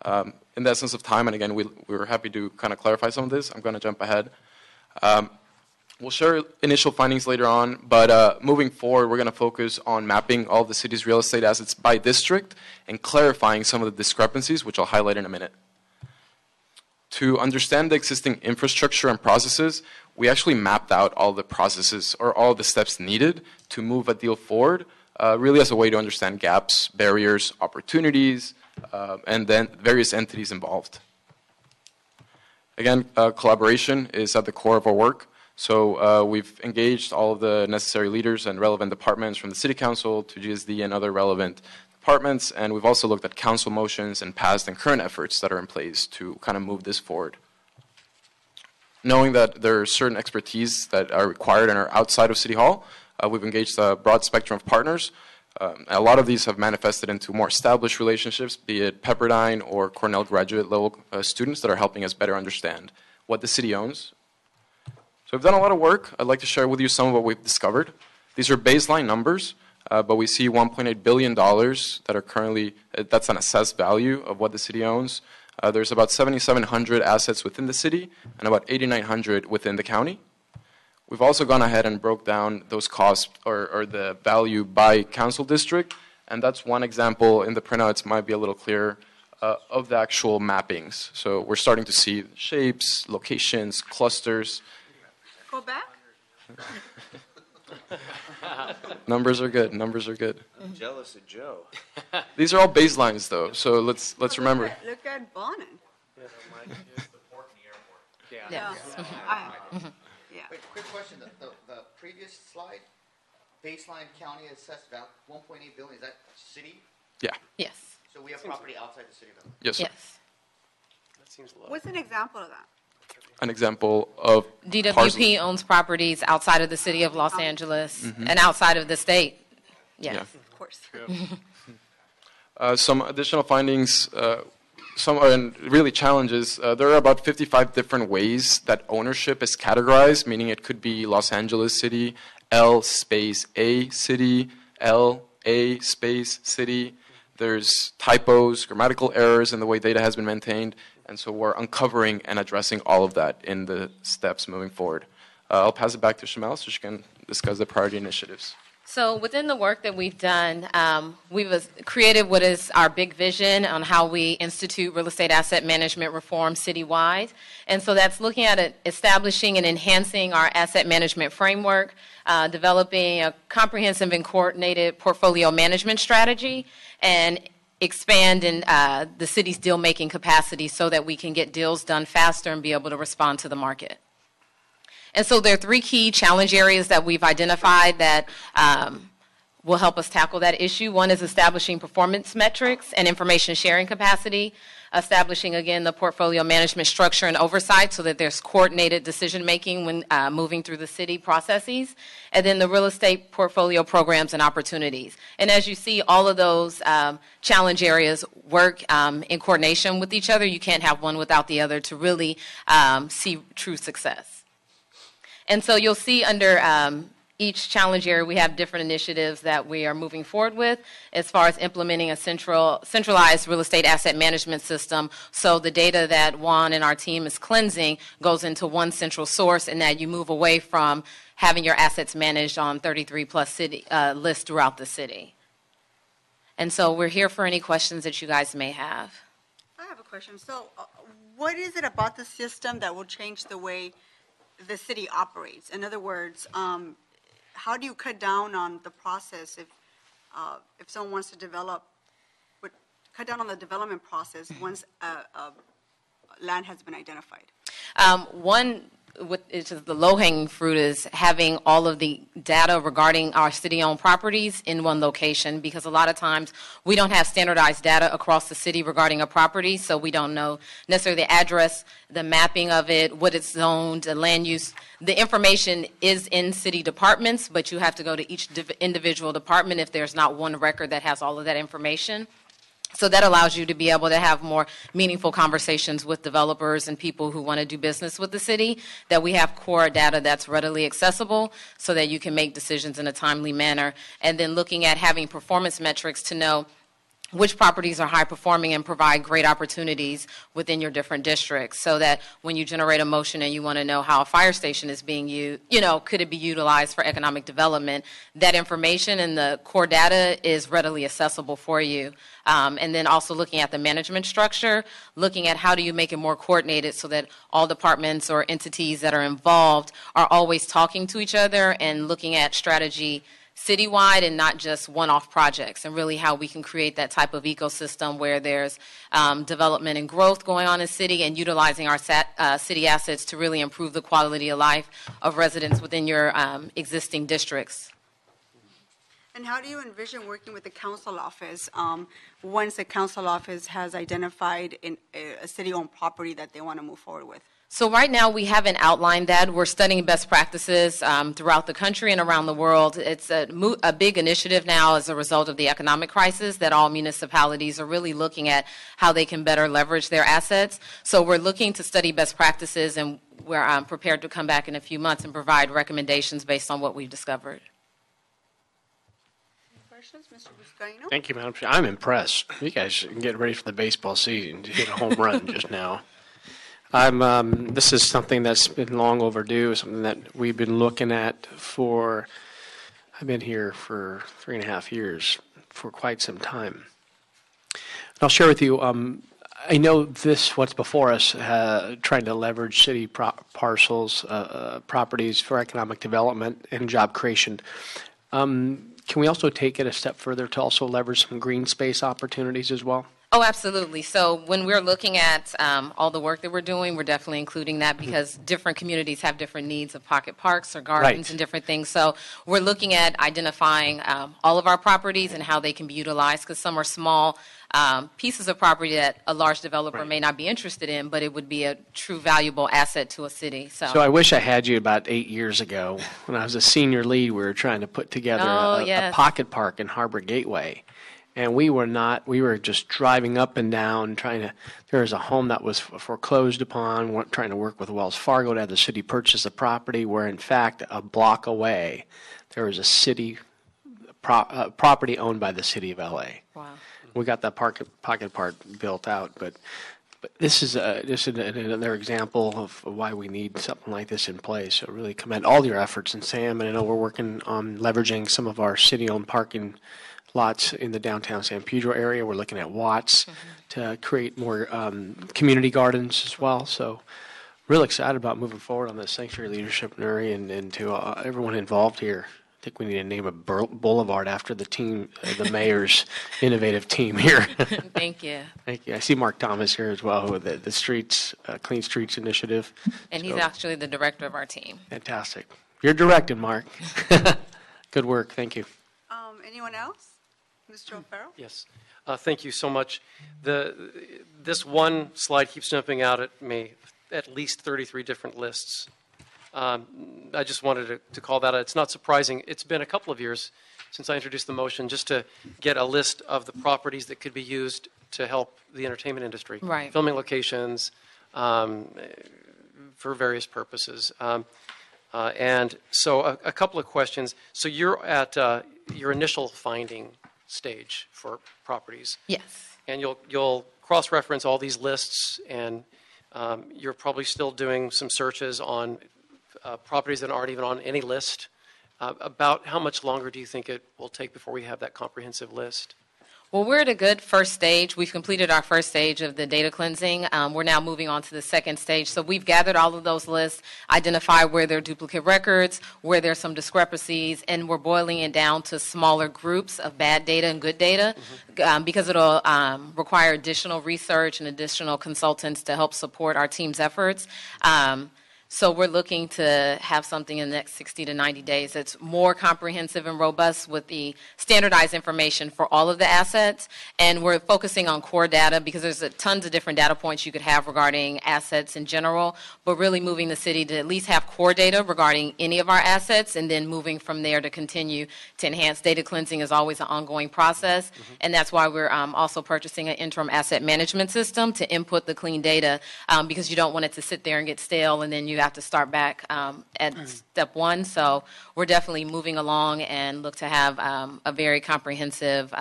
S17: In the essence of time, and again, we were happy to kind of clarify some of this. I'm going to jump ahead. We'll share initial findings later on, but moving forward, we're going to focus on mapping all of the city's real estate assets by district and clarifying some of the discrepancies, which I'll highlight in a minute. To understand the existing infrastructure and processes, we actually mapped out all the processes or all the steps needed to move a deal forward, really as a way to understand gaps, barriers, opportunities, and then various entities involved. Again, collaboration is at the core of our work. So we've engaged all of the necessary leaders and relevant departments from the City Council to GSD and other relevant departments, and we've also looked at council motions and past and current efforts that are in place to kind of move this forward. Knowing that there are certain expertise that are required and are outside of City Hall, we've engaged a broad spectrum of partners. A lot of these have manifested into more established relationships, be it Pepperdine or Cornell graduate level students that are helping us better understand what the city owns. So we've done a lot of work. I'd like to share with you some of what we've discovered. These are baseline numbers, but we see $1.8 billion that are currently, that's an assessed value of what the city owns. There's about 7,700 assets within the city and about 8,900 within the county. We've also gone ahead and broke down those costs or the value by council district, and that's one example. In the printouts might be a little clearer of the actual mappings. So we're starting to see shapes, locations, clusters.
S1: Go back?
S17: Numbers are good. Numbers are good.
S11: I'm jealous of Joe.
S17: These are all baselines, though. So let's remember.
S1: Look at Bonnet.
S5: Yeah.
S1: Yeah.
S5: Wait, quick question. The previous slide, baseline county assessed value, 1.8 billion, is that city?
S17: Yeah.
S16: Yes.
S5: So we have property outside the city limits?
S17: Yes, sir.
S16: Yes.
S2: That seems low.
S1: What's an example of that?
S17: An example of
S16: DWP owns properties outside of the city of Los Angeles and outside of the state. Yes.
S17: Yeah.
S1: Of course.
S17: Some additional findings, some are really challenges. There are about 55 different ways that ownership is categorized, meaning it could be Los Angeles City, L space A City, L A space City. There's typos, grammatical errors in the way data has been maintained, and so we're uncovering and addressing all of that in the steps moving forward. I'll pass it back to Shamel so she can discuss the priority initiatives.
S16: So within the work that we've done, we've created what is our big vision on how we institute real estate asset management reform citywide. And so that's looking at establishing and enhancing our asset management framework, developing a comprehensive and coordinated portfolio management strategy, and expanding the city's deal-making capacity so that we can get deals done faster and be able to respond to the market. And so there are three key challenge areas that we've identified that will help us tackle that issue. One is establishing performance metrics and information sharing capacity, establishing, again, the portfolio management structure and oversight so that there's coordinated decision-making when moving through the city processes, and then the real estate portfolio programs and opportunities. And as you see, all of those challenge areas work in coordination with each other. You can't have one without the other to really see true success. And so you'll see under each challenge area, we have different initiatives that we are moving forward with as far as implementing a centralized real estate asset management system. So the data that Juan and our team is cleansing goes into one central source, and that you move away from having your assets managed on 33-plus city lists throughout the city. And so we're here for any questions that you guys may have.
S1: I have a question. So what is it about the system that will change the way the city operates? In other words, how do you cut down on the process if someone wants to develop, cut down on the development process once land has been identified?
S16: One, which is the low-hanging fruit, is having all of the data regarding our city-owned properties in one location, because a lot of times we don't have standardized data across the city regarding a property, so we don't know necessarily the address, the mapping of it, what it's zoned, the land use. The information is in city departments, but you have to go to each individual department if there's not one record that has all of that information. So that allows you to be able to have more meaningful conversations with developers and people who want to do business with the city, that we have core data that's readily accessible so that you can make decisions in a timely manner. And then looking at having performance metrics to know which properties are high performing and provide great opportunities within your different districts, so that when you generate a motion and you want to know how a fire station is being used, could it be utilized for economic development, that information and the core data is readily accessible for you. And then also looking at the management structure, looking at how do you make it more coordinated so that all departments or entities that are involved are always talking to each other and looking at strategy citywide and not just one-off projects, and really how we can create that type of ecosystem where there's development and growth going on in the city, and utilizing our city assets to really improve the quality of life of residents within your existing districts.
S1: And how do you envision working with the council office once the council office has identified a city-owned property that they want to move forward with?
S16: So right now we haven't outlined that. We're studying best practices throughout the country and around the world. It's a big initiative now as a result of the economic crisis that all municipalities are really looking at how they can better leverage their assets. So we're looking to study best practices, and we're prepared to come back in a few months and provide recommendations based on what we've discovered.
S1: Questions, Mr. Buscaino?
S2: Thank you, Madam Chair. I'm impressed. You guys are getting ready for the baseball season. You hit a home run just now. This is something that's been long overdue, something that we've been looking at for, I've been here for 3.5 years, for quite some time. And I'll share with you, I know what's before us, trying to leverage city parcels, properties for economic development and job creation. Can we also take it a step further to also leverage some green space opportunities as well?
S16: Oh, absolutely. So when we're looking at all the work that we're doing, we're definitely including that because different communities have different needs of pocket parks or gardens
S2: Right.
S16: and different things. So we're looking at identifying all of our properties and how they can be utilized because some are small pieces of property that a large developer may not be interested in, but it would be a true valuable asset to a city.
S2: So I wish I had you about 8 years ago. When I was a senior lead, we were trying to put together a
S16: yes.
S2: pocket park in Harbor Gateway. And we were just driving up and down there was a home that was foreclosed upon, trying to work with Wells Fargo to have the city purchase the property, where in fact a block away there was a city property owned by the city of LA.
S16: Wow.
S2: We got that pocket park built out, but this is another example of why we need something like this in place. So really commend all your efforts, and Sam, and I know we're working on leveraging some of our city-owned parking lots in the downtown San Pedro area. We're looking at Watts to create more community gardens as well. So real excited about moving forward on this. Thanks for your leadership, Nuri, and to everyone involved here. I think we need to name a boulevard after the team, the mayor's innovative team here.
S16: Thank you.
S2: Thank you. I see Mark Thomas here as well with the Streets, Clean Streets Initiative.
S16: And he's actually the director of our team.
S2: Fantastic. You're directed, Mark. Good work. Thank you.
S1: Anyone else? Mr. O'Farrell?
S6: Yes. Thank you so much. This one slide keeps jumping out at me, at least 33 different lists. I just wanted to call that out. It's not surprising. It's been a couple of years since I introduced the motion just to get a list of the properties that could be used to help the entertainment industry.
S16: Right.
S6: Filming locations for various purposes. And so a couple of questions. So you're at your initial finding stage for properties.
S16: Yes.
S6: And you'll cross-reference all these lists, and you're probably still doing some searches on properties that aren't even on any list. About how much longer do you think it will take before we have that comprehensive list?
S16: Well, we're at a good first stage. We've completed our first stage of the data cleansing. We're now moving on to the second stage. So we've gathered all of those lists, identified where there are duplicate records, where there's some discrepancies, and we're boiling it down to smaller groups of bad data and good data because it'll require additional research and additional consultants to help support our team's efforts. So we're looking to have something in the next 60 to 90 days that's more comprehensive and robust with the standardized information for all of the assets. And we're focusing on core data because there's tons of different data points you could have regarding assets in general, but really moving the city to at least have core data regarding any of our assets and then moving from there to continue to enhance. Data cleansing is always an ongoing process. And that's why we're also purchasing an interim asset management system to input the clean data because you don't want it to sit there and get stale and then you have to start back at step one. So we're definitely moving along and look to have a very comprehensive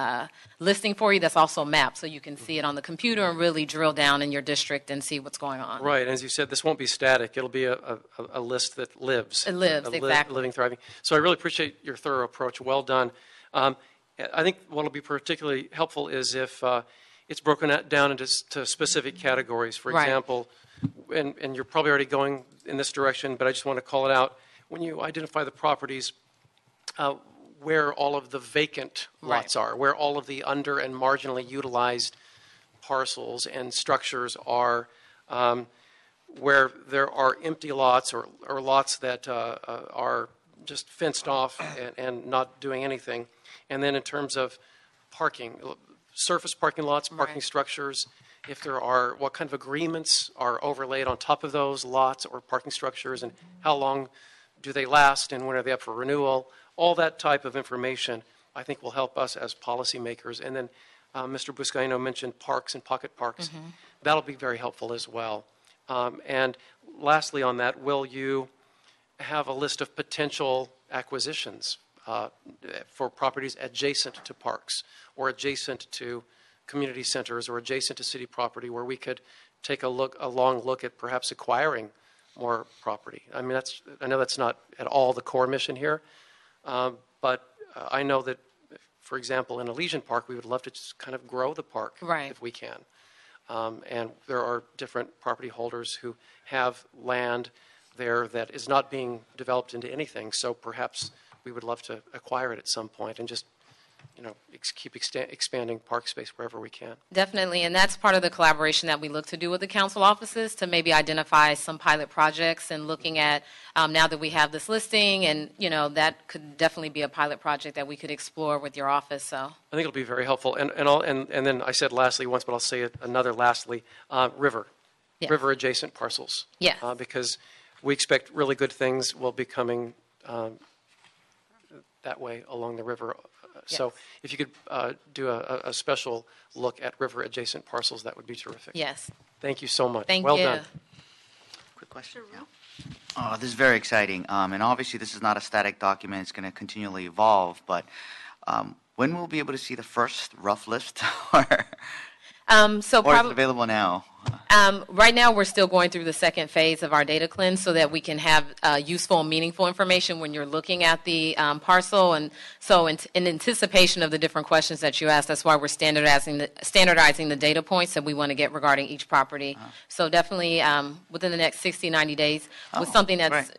S16: listing for you that's also mapped so you can see it on the computer and really drill down in your district and see what's going on.
S6: Right. As you said, this won't be static. It'll be a list that lives.
S16: It lives, exactly.
S6: Living, thriving. So I really appreciate your thorough approach. Well done. I think what will be particularly helpful is if it's broken down into specific categories. For example, and you're probably already going in this direction, but I just want to call it out. When you identify the properties, where all of the vacant lots are, where all of the under and marginally utilized parcels and structures are, where there are empty lots or lots that are just fenced off and not doing anything. And then in terms of parking, surface parking lots, parking structures, if there are, what kind of agreements are overlaid on top of those lots or parking structures, and how long do they last, and when are they up for renewal? All that type of information, I think, will help us as policymakers. And then Mr. Buscaino mentioned parks and pocket parks. That'll be very helpful as well. And lastly on that, will you have a list of potential acquisitions for properties adjacent to parks or adjacent to community centers or adjacent to city property where we could take a long look at perhaps acquiring more property? I mean, I know that's not at all the core mission here, but I know that, for example, in Elysian Park, we would love to just kind of grow the park if we can. And there are different property holders who have land there that is not being developed into anything, so perhaps we would love to acquire it at some point and just keep expanding park space wherever we can.
S16: Definitely, and that's part of the collaboration that we look to do with the council offices to maybe identify some pilot projects and looking at now that we have this listing, and that could definitely be a pilot project that we could explore with your office. So
S6: I think it'll be very helpful. And then I said lastly once, but I'll say it another lastly, river adjacent parcels.
S16: Yes.
S6: Because we expect really good things will be coming that way along the river. So if you could do a special look at river adjacent parcels, that would be terrific.
S16: Yes.
S6: Thank you so much.
S16: Thank
S6: well
S16: you.
S6: done.
S5: Quick question. Yeah. This is very exciting. And obviously, this is not a static document. It's going to continually evolve. But when will we be able to see the first rough list? Or is it available now?
S16: Right now, we're still going through the second phase of our data cleanse so that we can have useful and meaningful information when you're looking at the parcel. And so in anticipation of the different questions that you asked, that's why we're standardizing the data points that we want to get regarding each property. So definitely within the next 60, 90 days with something that's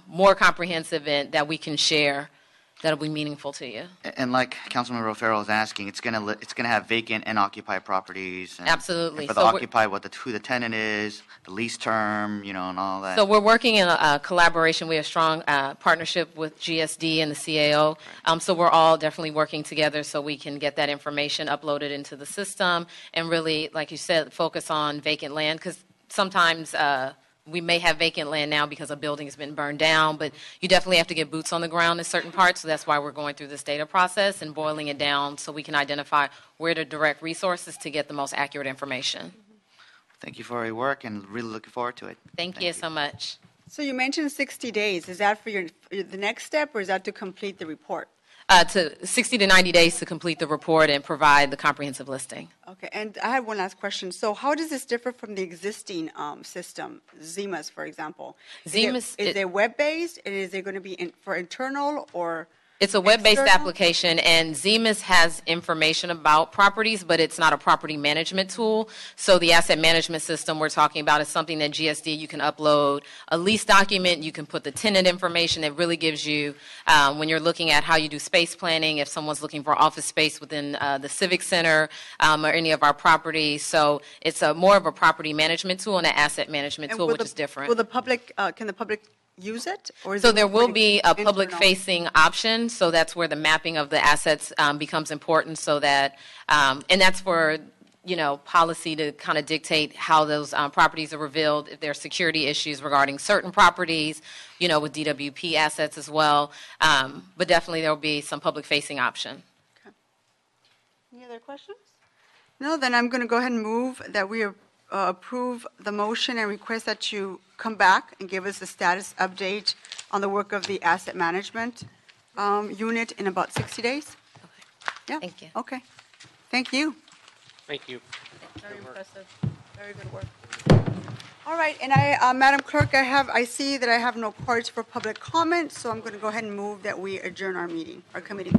S16: more comprehensive and that we can share that'll be meaningful to you.
S5: And like Councilmember O'Farrell is asking, it's gonna have vacant and occupied properties. And,
S16: Absolutely.
S5: And for the occupied, who the tenant is, the lease term, and all that.
S16: So we're working in a collaboration. We have a strong partnership with GSD and the CAO. So we're all definitely working together so we can get that information uploaded into the system and really, like you said, focus on vacant land because sometimes we may have vacant land now because a building has been burned down, but you definitely have to get boots on the ground in certain parts, so that's why we're going through this data process and boiling it down so we can identify where to direct resources to get the most accurate information.
S5: Thank you for your work and really looking forward to it.
S16: Thank you so much.
S1: So you mentioned 60 days. Is that for the next step, or is that to complete the report?
S16: To 60 to 90 days to complete the report and provide the comprehensive listing.
S1: Okay, and I have one last question. So how does this differ from the existing system, ZEMAS, for example? Is it web-based, and is it going to be for internal or
S16: It's a web-based
S1: external?
S16: application, and ZEMAS has information about properties, but it's not a property management tool. So the asset management system we're talking about is something that GSD, you can upload a lease document, you can put the tenant information. It really gives you, when you're looking at how you do space planning, if someone's looking for office space within the Civic Center or any of our properties. So it's more of a property management tool and an asset management tool, which is different.
S1: Will the public, can the public use it? Or is
S16: So
S1: it
S16: there will
S1: for
S16: be a
S1: internal?
S16: public-facing option, so that's where the mapping of the assets becomes important, so that, and that's for, policy to kind of dictate how those properties are revealed, if there are security issues regarding certain properties, with DWP assets as well. But definitely there will be some public-facing option.
S1: Okay. Any other questions? No, then I'm going to go ahead and move that we approve the motion and request that you come back and give us a status update on the work of the asset management unit in about 60 days. Yeah.
S16: Thank you.
S1: Okay. Thank you.
S6: Thank you.
S1: Very impressive. Very good work. All right, and Madam Clerk, I see that I have no parts for public comment, so I'm going to go ahead and move that we adjourn our meeting, our committee.